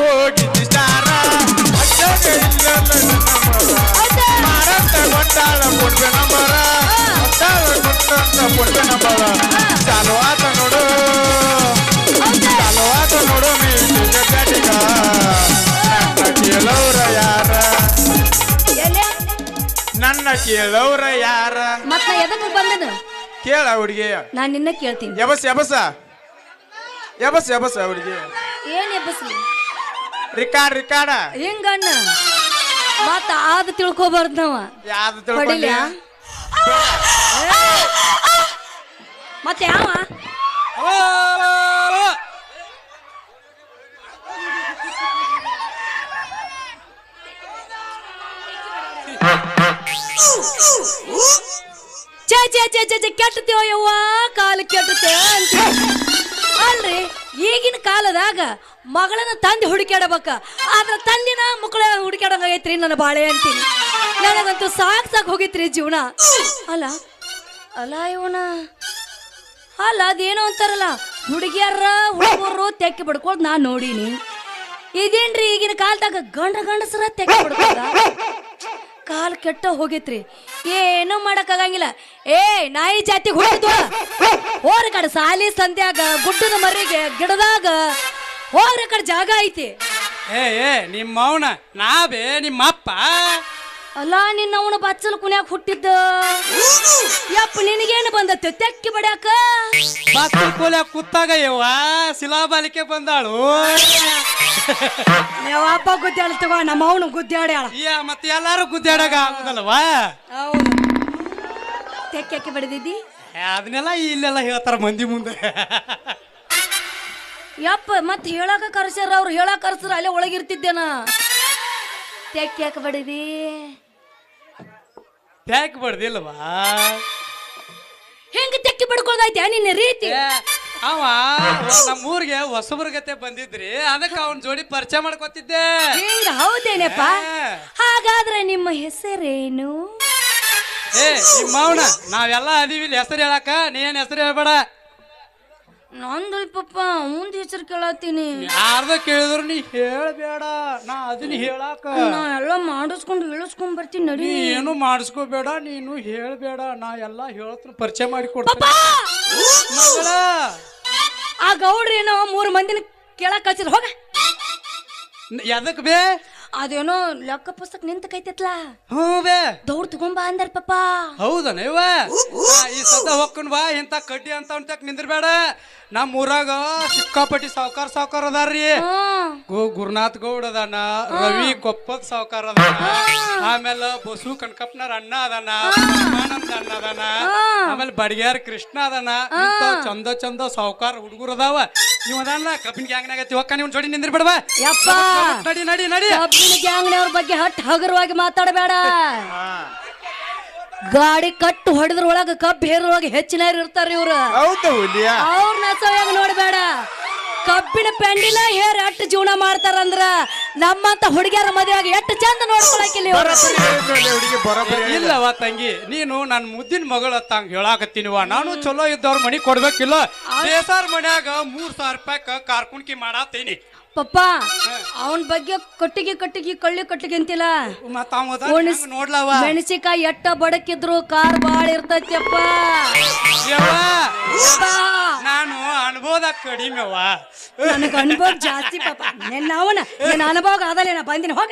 ಹೋಗಿದ್ದಿ ಸ್ಟಾರ ಅಜ್ಜಾಗ ಇಲ್ಲಲ್ಲ ನಂಬರ ಮಾರಂತ ಕೊಟ್ಟಾಳ ಕೊಡ್ಬೆ ನಂಬರ ಕೊಟ್ಟಾಳ ಕೊಟ್ಟಂತ ಕೊಡ್ಬೆ ನಂಬರ ಚಾಲು ಆತ ನೋಡು ಚಾಲು ಆತ ನೋಡು ಮೀಟಿಗ ಕಟಿಗ ನನ್ನ ಕೇಳವ್ರ ಯಾರ ಎಲೆ ನನ್ನ ಕೇಳವ್ರ ಯಾರ ಮತ್ತ ನಾ ಎದಕ್ ಬಂದನ ಕೇಳ ಹುಡುಗಿ ನಾನ್ ನಿನ್ನ ಕೇಳ್ತೀನಿ ಎಬಸ್ ಎಬಸ ಎಬಸ್ ಎಬಸ ಹುಡುಗಿ ಏನ್ ಎಬ್ಬಸ್ಲಿ ರಿಕಾರ್ಡ ಹಿಂಗಣ್ಣ ಮತ್ತ ಆದ ತಿಳ್ಕೊಬಾರ್ದು ನಾವ ಯಾವ್ದು ತಿಳ್ಕೊಂಡಿ ಹೊಡಿಲ್ಯಾ? ಮತ್ತೆ ಯಾವ ಛೇ ಛೇ ಛೇ ಛೇ ಛೇ ಕೆಟ್ಟತೇವ ಯವ್ವ ಕಾಲ ಕೆಟ್ಟತೆ ಅಂತ ಅಲ್ರಿ ಈಗಿನ ಕಾಲದಾಗ ಮಗಳನ್ನ ತಂದೆ ಹುಡುಕ್ಯಾಡಬೇಕ ಆದ್ರ ತಂದಿನ ಮಕ್ಕಳ ಹುಡುಕ್ಯಾಡಂಗೈತ್ರಿ ನನ್ನ ಬಾಳೆ ಅಂತೀನಿ ನನಗಂತೂ ಸಾಕ್ ಹೋಗಿತ್ರಿ ಜೀವನ ಅಲ್ಲ ಅಲ್ಲ ಇವನ ಅಲ್ಲ ಅದೇನೋ ಅಂತಾರಲ್ಲ ಹುಡುಗಿಯರ ಹುಡುಗರು ತೆಕ್ಕಿ ಬಿಡ್ಕೋದ್ ನಾ ನೋಡೀನಿ ಇದೇನ್ರಿ ಈಗಿನ ಕಾಲದಾಗ ಗಂಡಸರ ತೆಕ್ಕಿ ಬಿಡ್ಕೋದ ಕಾಲ್ ಕೆಟ್ಟ ಹೋಗೈತ್ರಿ ಏನು ಮಾಡಕ್ಕಾಗಂಗಿಲ್ಲ ಏ ನಾಯಿ ಜಾತಿ ಹುಟ್ಟಿದ್ವ ಹೋರ ಕಡೆ ಸಾಲಿ ಸಂಧ್ಯಾಗ ಗುಡ್ಡದ ಮರಿಗೆ ಗಿಡದಾಗ ಹೋರ ಕಡೆ ಜಾಗ ಐತಿ ಏ ನಿಮ್ಮ ಅವನ ನಾ ಬೇ ನಿಮ್ಮ ಅಪ್ಪ ಅಲ್ಲ ನಿನ್ನ ಅವನ ಬಚ್ಚಲು ಕುನ್ಯಾಗ ಹುಟ್ಟಿದ್ದ ಯಪ್ಪ ನಿನಗೇನು ಬಂದತ್ತೆ ತೆಕ್ಕಿ ಬಡ್ಯಾಕ ಬಾಕಲ್ ಕೋಲೆ ಕೂತಾಗ ಯವ್ವ ಶಿಲಾಬಾಲಿಕೆ ಬಂದಾಳು ನೀವು ಅಪ್ಪ ಗುದ್ದಾಳ ತಗೋ ನಮ್ಮ ಅವನು ಗುದ್ದಾಡ್ಯಾಳ ಮತ್ತೆ ಎಲ್ಲಾರು ಗುದ್ದಾಡಾಗ ಆಗುದಲ್ವಾ ಹೌದು ತೆಕ್ಕಿ ಹಾಕಿ ಬಡಿದಿದ್ದಿ ಅದನ್ನೆಲ್ಲ ಇಲ್ಲೆಲ್ಲ ಹೇಳ್ತಾರ ಮಂದಿ ಮುಂದೆ ಯಪ್ಪ ಮತ್ ಹೇಳಾಕ ಕರ್ಸ್ಯಾರ ಅವ್ರು ಹೇಳಾಕ ಕರ್ಸ್ರ ಅಲ್ಲೇ ಒಳಗಿರ್ತಿದ್ದೇನ ತೆಕ್ಕಿ ಹಾಕಿ ಬಡಿದಿ ಯಾಕೆ ಬಡ್ದಿಲ್ವಾ ಹೆಂಗ ತೆಕ್ಕಿ ಬಡ್ಕೊಳ್ದೈತೆ ನಿನ್ನ ರೀತಿ ಅವ ನಮ್ಮೂರಿಗೆ ಹೊಸಬರ್ಗತೆ ಬಂದಿದ್ರಿ ಅದಕ್ಕೆ ಅವನ್ ಜೋಡಿ ಪರಿಚಯ ಮಾಡ್ಕೊತಿದ್ದೆ ಹಿಂಗ ಹೌದೇನಪ್ಪ ಹಾಗಾದ್ರೆ ನಿಮ್ಮ ಹೆಸರೇನು ನಿಮ್ಮ ಅವನ ನಾವೆಲ್ಲ ಅದೀವಿ ಹೆಸರು ಹೇಳಾಕ ನೀನ್ ಹೆಸರು ಹೇಳ್ಬೇಡ ನಂದು ಪಪ್ಪ ಮುಂದ್ ಹೆಸರು ಕೇಳತ್ತೀನಿ ಯಾರ್ದ ಕೇಳಿದ್ರು ನೀ ಹೇಳ್ಬೇಡ ನಾ ಅದನ್ನ ಹೇಳಾಕ ನಾ ಎಲ್ಲ ಮಾಡಿಸ್ಕೊಂಡು ಇಳಿಸ್ಕೊಂಡ್ ಬರ್ತೀನಿ ನಡಿ ನೀ ಏನು ಮಾಡಿಸ್ಕೋಬೇಡ ನೀನು ಹೇಳ್ಬೇಡ ನಾ ಎಲ್ಲ ಹೇಳ್ತೀನಿ ಪರಿಚಯ ಮಾಡಿ ಕೊಡ್ತೀನಿ ಮಗಳ ಆ ಗೌಡ್ರೇನೋ 3 ಮಂದಿನ ಕೇಳಕ್ ಕಳ್ಸಿರ್ ಹೋಗ ಎದಕ್ ಬೇ ಅದೇನೋ ಲೆಕ್ಕ ಪುಸ್ತಕ ನಿಂತ ಕೈತತ್ಲ ಹ್ಞೂ ಬೇ ದೌಡ್ ತಗೊಂಬ ಅಂದಾರ ಪಪ್ಪ ಹೌದನ ಇವ ಈ ಸದ ಹೊಕ್ಕನ್ ಬಾ ಇಂತ ಕಡ್ಡಿ ಅಂತ ಅಂತಕ್ ನಿಂದ್ರಬೇಡ ನಮ್ಮ ಊರಾಗ ಸಿಕ್ಕಾಪಟ್ಟಿ ಸಾವ್ಕಾರ ಅದಾರ್ರಿ ಗುರುನಾಥ್ ಗೌಡ್ ಅದಾನ ರವಿ ಕೊಪ್ಪದ್ ಸಾವ್ಕಾರ ಅದಾನ ಆಮೇಲೆ ಬಸು ಕಣ್ಕಪ್ಪನವ್ರ ಅಣ್ಣ ಅದಾನ ಆನಂದ್ ಅಣ್ಣ ಅದಾನ ಆಮೇಲೆ ಬಡಿಗ್ಯಾರ ಕೃಷ್ಣ ಅದಾನ ಚಂದ ಸಾವ್ಕಾರ ಹುಡುಗರು ಅದಾವ ನೀವ್ ಅದಾನ ಕಬ್ಬಿನ ಗ್ಯಾಂಗ್ನಾಗ ತಿವಕ್ಕ ನೀವು ಜೋಡಿ ನಿಂದ್ರಬೇಡವಾ ಯಪ್ಪ ನಡಿ ಕಬ್ಬಿನ ಗ್ಯಾಂಗ್ನವ್ರ ಬಗ್ಗೆ ಹಗರವಾಗಿ ಮಾತಾಡಬೇಡ ಗಾಡಿ ಕಟ್ಟು ಹೊಡೆದ್ರ ಒಳಗ ಕಬ್ಬು ಹೇರೊಳಗೆ ಹೆಚ್ಚಿನ ಇರ್ತಾರ ಇವ್ರು ಅವ್ರನ್ನ ಸರಿಯಾಗಿ ನೋಡ್ಬೇಡ ಕಬ್ಬಿನ ಪೆಂಡಿಲ ಹೇರ್ ಎಟ್ಟು ಜೀವನ ಮಾಡ್ತಾರಂದ್ರ ನಮ್ಮಂತ ಹುಡುಗಿಯರ ಮದುವೆಯಾಗಿ ಎಷ್ಟು ಚಂದ ನೋಡ್ಕೊಳಕಿಲ್ಲ ಇಲ್ಲವ ತಂಗಿ ನೀನು ನನ್ನ ಮುದ್ದಿನ ಮಗಳ ತಂಗ ಹೇಳಾಕತ್ತೀನಿವ ನಾನು ಚಲೋ ಇದ್ದವ್ರ ಮನಿ ಕೊಡ್ಬೇಕಿಲ್ಲ ಬೇಸಾರ್ ಮನ್ಯಾಗ 3,000 ರೂಪಾಯಿ ಕಾರ್ಕುಣಿಕೆ ಮಾಡಾತೀನಿ ಪಪ್ಪ ಅವನ್ ಬಗ್ಗೆ ಕಟ್ಟಿಗೆ ಕಟ್ಟಿಗೆ ಅಂತಿಲ್ಲ ನೋಡ್ಲವ ಮೆಣಸಿಕಾಯಿ ಎಟ್ಟ ಬಡಕಿದ್ರು ಕಾರ್ ಬಾಳ ಇರ್ತೈತಿಯಪ್ಪ ನಾನು ಅನುಭವದಾಗ ಕಡಿಮೆವ ನನಗ ಅನುಭವ ಜಾಸ್ತಿ ಪಾಪ ನಿನ್ನ ಅನುಭವ ಆದಲ್ಲೇನ ಬಂದಿನ ಹೋಗ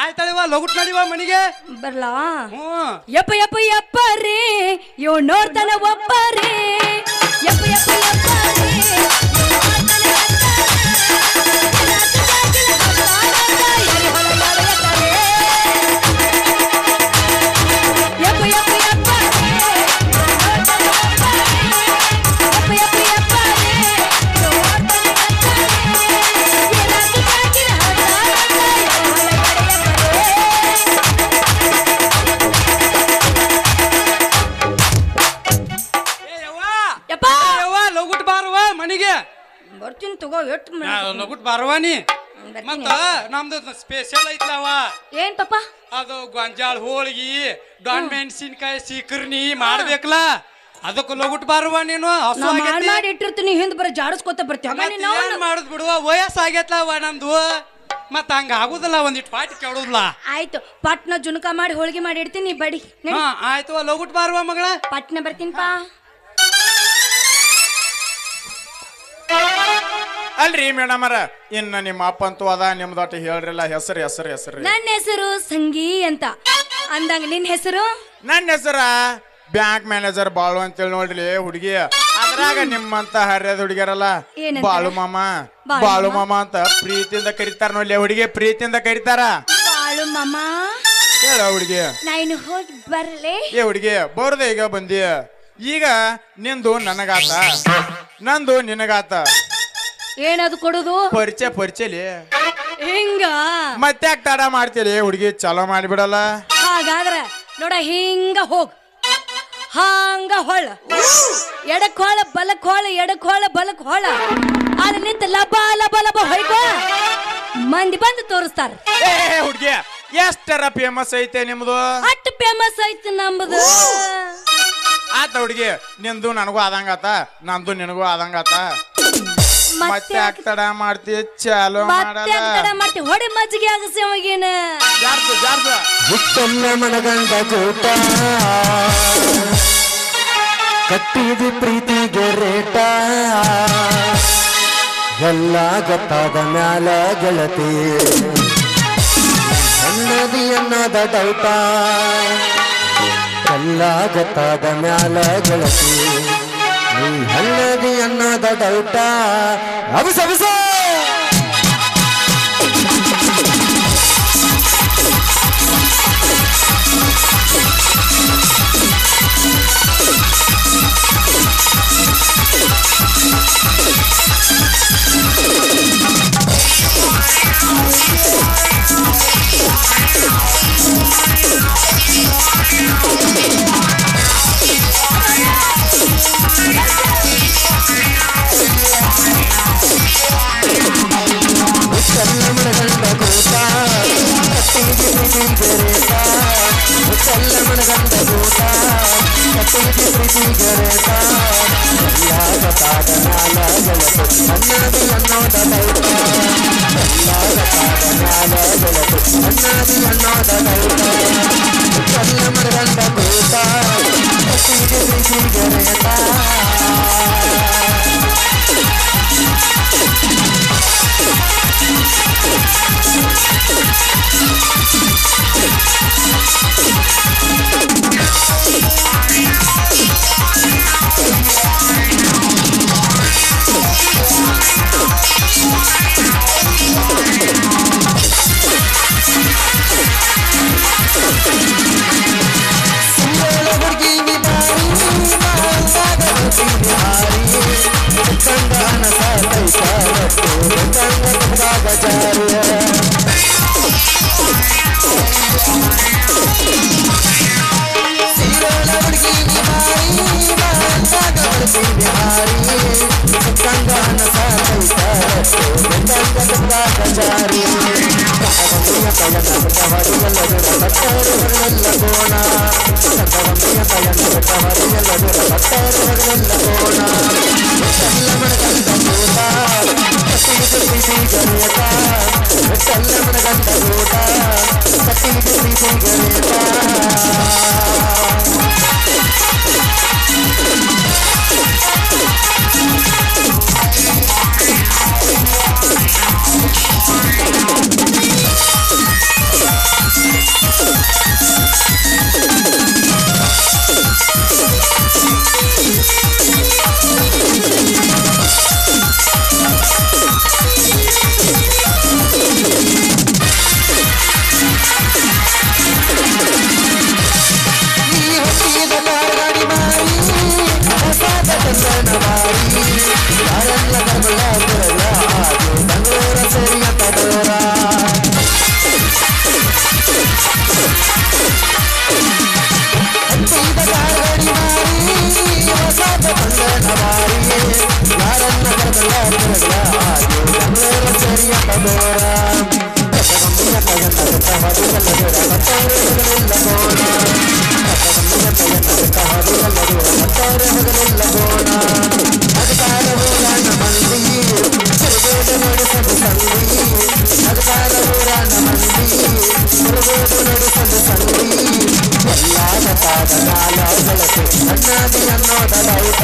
ಆಯ್ತಳಿವ ಲಗುಟ್ ನಡಿವ ಮನಿಗೆ ಬರ್ಲಾ ಹ್ಮ್ ಯಪ್ಪ ರೀ ಇವ್ ನೋಡ್ತಾನ ಒಪ್ಪ ರೀ ಯಪ್ಪ ರೀ ಬರ್ತೀನಿ ತಗೋ ಲಗುಟ್ ಬಾರವಾನಿ ಮತ್ತ ನಮ್ದು ಸ್ಪೆಷಲ್ ಐತ್ಲವ ಏನ್ ಪಪ್ಪ ಅದು ಗೊಂಜಾಳ ಹೋಳಿಗಿ ಡಾನ್ ಮೆಣಸಿನ್ಕಾಯಿ ಸೀಕರ್ನಿ ಮಾಡ್ಬೇಕಲ್ಲ ಅದಕ್ಕೆ ಲಗುಟ್ ಬಾರವ ನೀನು ಮಾಡಿ ಇಟ್ಟಿರ್ತೀನಿ ಹಿಂದ್ ಬರ ಜಾಡಿಸ್ಕೊತ ಬರ್ತೀವಿ ಮಾಡುದ್ ಬಿಡುವ ವಯಸ್ಸಾಗೈತ್ಲವ ನಮ್ದು ಮತ್ತ ಹಂಗ ಆಗುದಿಲ್ಲ ಒಂದಿಟ್ಟು ಪಾಟಿ ಕೇಳುದಿಲ್ಲ. ಆಯ್ತು ಪಟ್ನ ಜುನ್ಕ ಮಾಡಿ ಹೋಳಿಗೆ ಮಾಡಿ ಇಡ್ತೀನಿ ನೀ ಬಡಿ ನಡಿ. ಹಾ ಆಯ್ತು ಲೋಗುಟ್ ಬಾರುವ ಮಗಳ. ಪಟ್ನ ಬರ್ತೀನಿಪಾ. ಅಲ್ರಿ ಮೇಡಮರ ಇನ್ನ ನಿಮ್ಮ ಅಪ್ಪಂತೂ ಅದ ನಿಮ್ದೊಟ್ಟ ಹೇಳ್ರಿಲ್ಲ ಹೆಸರು. ನನ್ನ ಹೆಸರು ಸಂಗೀ ಅಂತ ಅಂದಂಗ ನಿನ್ ಹೆಸರು? ನನ್ನ ಹೆಸರ ಬ್ಯಾಂಕ್ ಮ್ಯಾನೇಜರ್ ಬಾಳು ಅಂತೇಳಿ ನೋಡ್ರಿ ಹುಡುಗಿ. ಅದ್ರಾಗ ನಿಮ್ಮಂತ ಹರ್ಯದ ಹುಡುಗಿಯರಲ್ಲ ಏನಂತ? ಬಾಳು ಮಾಮ ಅಂತ ಪ್ರೀತಿಯಿಂದ ಕರಿತಾರ ನೋಡ್ಲಿ ಹುಡುಗಿ, ಪ್ರೀತಿಯಿಂದ ಕರಿತಾರ. ಬಾಳು ಮಾಮ ಹೇಳ ಹುಡುಗಿ. ನಾನು ಹೋಗಿ ಬರ್ಲೆ. ಏ ಹುಡುಗಿ ಬರೋದೇ ಈಗ ಬಂದಿ. ಈಗ ನಿಂದು ನನಗಾತ, ನಂದು ನಿನಗಾತ. ಏನದು ಕೊಡುದು? ಪರಿಚಯಲಿ ಹಿಂಗ ಮತ್ತೆ ಯಾಕೆ ತಡ ಮಾಡ್ತೀರಿ ಹುಡುಗಿ? ಚಲೋ ಮಾಡಿಬಿಡಲ್ಲ. ಹಾಗಾದ್ರ ನೋಡ ಹಿಂಗ ಹೋಗ್, ಹಂಗ ಹೊಳ, ಎಡಕ್ ಹೊಳ ಬಲಕ್ ಹೊಳ, ಎಡಕ್ ಹೊಳ ಬಲಕ್ ಹೊಳ. ಅಲ್ಲಿ ನಿಂತ ಲಬ ಲಬ ಲಬ ಹೊಯ್ಕೋ, ಮಂದಿ ಬಂದು ತೋರಿಸ್ತಾರ. ಏ ಹುಡುಗಿ ಎಷ್ಟರ ಫೇಮಸ್ ಐತೆ ನಿಮ್ದು? ಅಷ್ಟು ಫೇಮಸ್ ಐತಿ ನಮ್ದು. ಆತ ಹುಡುಗಿ, ನಿಂದು ನನಗೂ ಆದಂಗಾತ, ನಂದು ನಿನಗೂ ಆದಂಗಾತ. ಮತ್ತೆ ಯಾಕೆ ತಡ ಮಾಡ್ತಿ? ಚಾಲೋ ಮಾಡಲ್ಲ. ಮಾಡ್ತಿ ಹೊಡಿ ಮಜ್ಜಿಗೆ ಆಗಸಿ ಅವಾಗೇನ ಹುಟ್ಟಲ್ಲ ಮನಗಂಡ ಕೂಟ, ಕಟ್ಟಿದಿ ಪ್ರೀತಿಗೆ ರೇಟ, ಎಲ್ಲ ಗೊತ್ತಾದ ಮ್ಯಾಲ ಗೆಳತಿ ಅನ್ನದಿ ಅನ್ನದ ಡೌಟ, ಎಲ್ಲ ಗೊತ್ತಾದ ಮ್ಯಾಲ ಗೆಳತಿ ನೀ ಹಳ್ಳದಿ ಅನ್ನದ ಡೌಟ. ಅಬಿಸ ಅಧಿಕಾರ ನಿನ್ನದಿ ಅನ್ನೋದ ಡೌಟ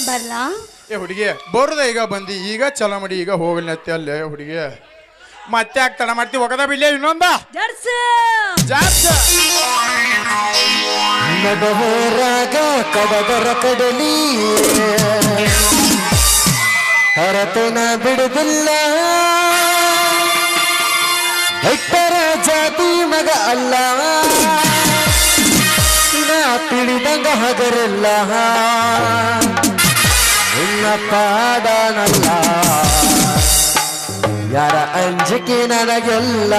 ಬರ್ಲಾ ಏ ಹುಡುಗಿ ಬರುದ ಈಗ ಬಂದಿ ಈಗ ಚಲೋ ಮಾಡಿ ಈಗ ಹೋಗಲತ್ತೆ ಅಲ್ಲೇ ಹುಡುಗಿ ಮತ್ತೆ ಯಾಕೆ ತಡ ಮಾಡ್ತಿ ಹೋಗದ ಬಿಡ್ಲಿ ಇನ್ನೊಂದ ಜಡ್ಸ ಜಾಸ್ತಿ ನಡವರಾಗ ಕಡದರ ಕಡಲಿ ಹರತನ ಬಿಡುದಿಲ್ಲ ಹೆಟ್ಟರ ಜಾತಿ ಮಗ ಅಲ್ಲ ನಾ ತಿಳಿದಂಗ ಹಗರಿಲ್ಲ ನಿನ್ನ ಪಾಡನಲ್ಲ ಯಾರ ಅಂಜಿಕೆ ನನಗೆಲ್ಲ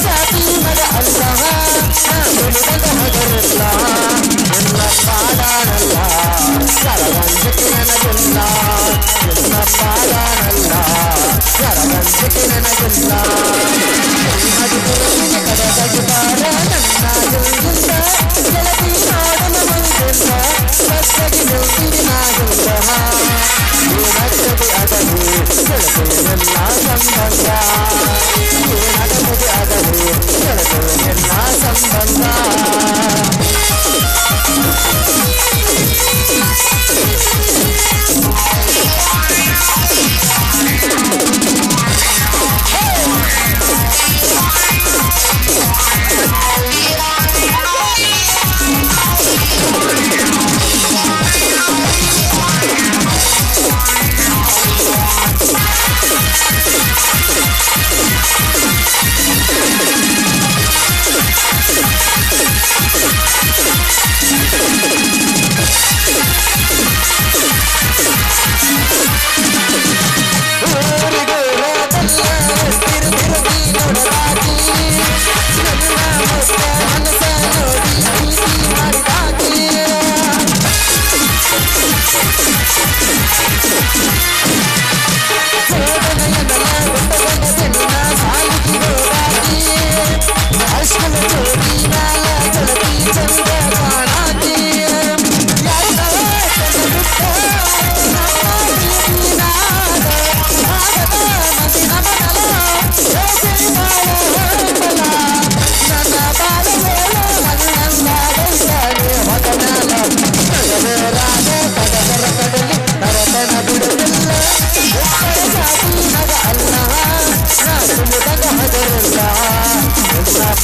ಜಾತಿ ಮಗ ಅಲ್ಲ ಹಗರಿಲ್ಲ ಎಲ್ಲ ಪಾಡನಲ್ಲ ಕರವಂಜಕ್ಕೆ ನನಗಿಲ್ಲ ಎಲ್ಲ ಪಾಡನಲ್ಲ ಕರವಂಜಕ್ಕೆ ನನಗಿಲ್ಲ ಅದು ಕಡದಗಿದಾರ ನನ್ನ ಗೆಲ್ಗಿಂದ ಗೆಳತಿ ನಾಡನ ಮುಂದಿಲ್ಲ ಬಸ್ಸಗಿ ನಿಲ್ತೀನಿ ನಾಗಿಲ್ಲ ಏನಾಗ್ತದೆ ಅದನ್ನು ಗೆಳತಿಯರೆಲ್ಲ ಸಂಬಂಧ ಏನಾಗ್ತದೆ ಅದನ್ನು ಗೆಳತಿಯರೆಲ್ಲ ಸಂಬಂಧ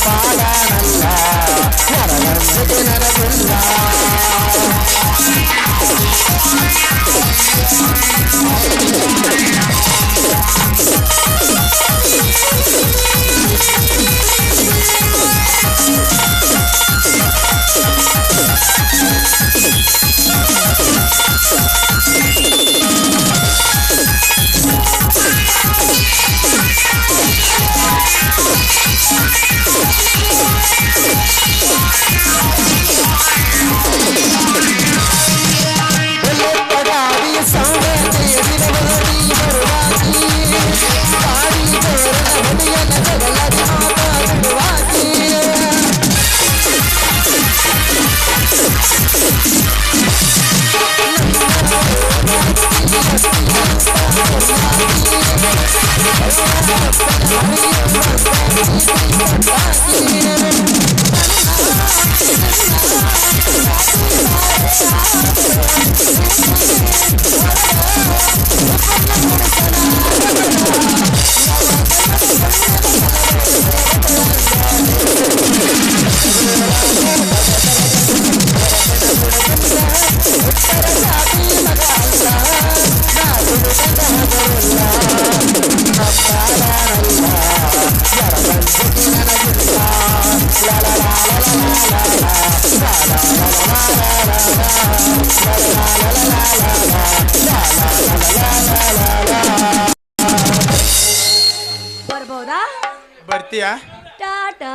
ಪಾಡನಲ್ಲ ಕರವಂಜಕ್ಕೆ ನನಗಿಲ್ಲ ಬರ್ತೀಯಾ ಟಾಟಾ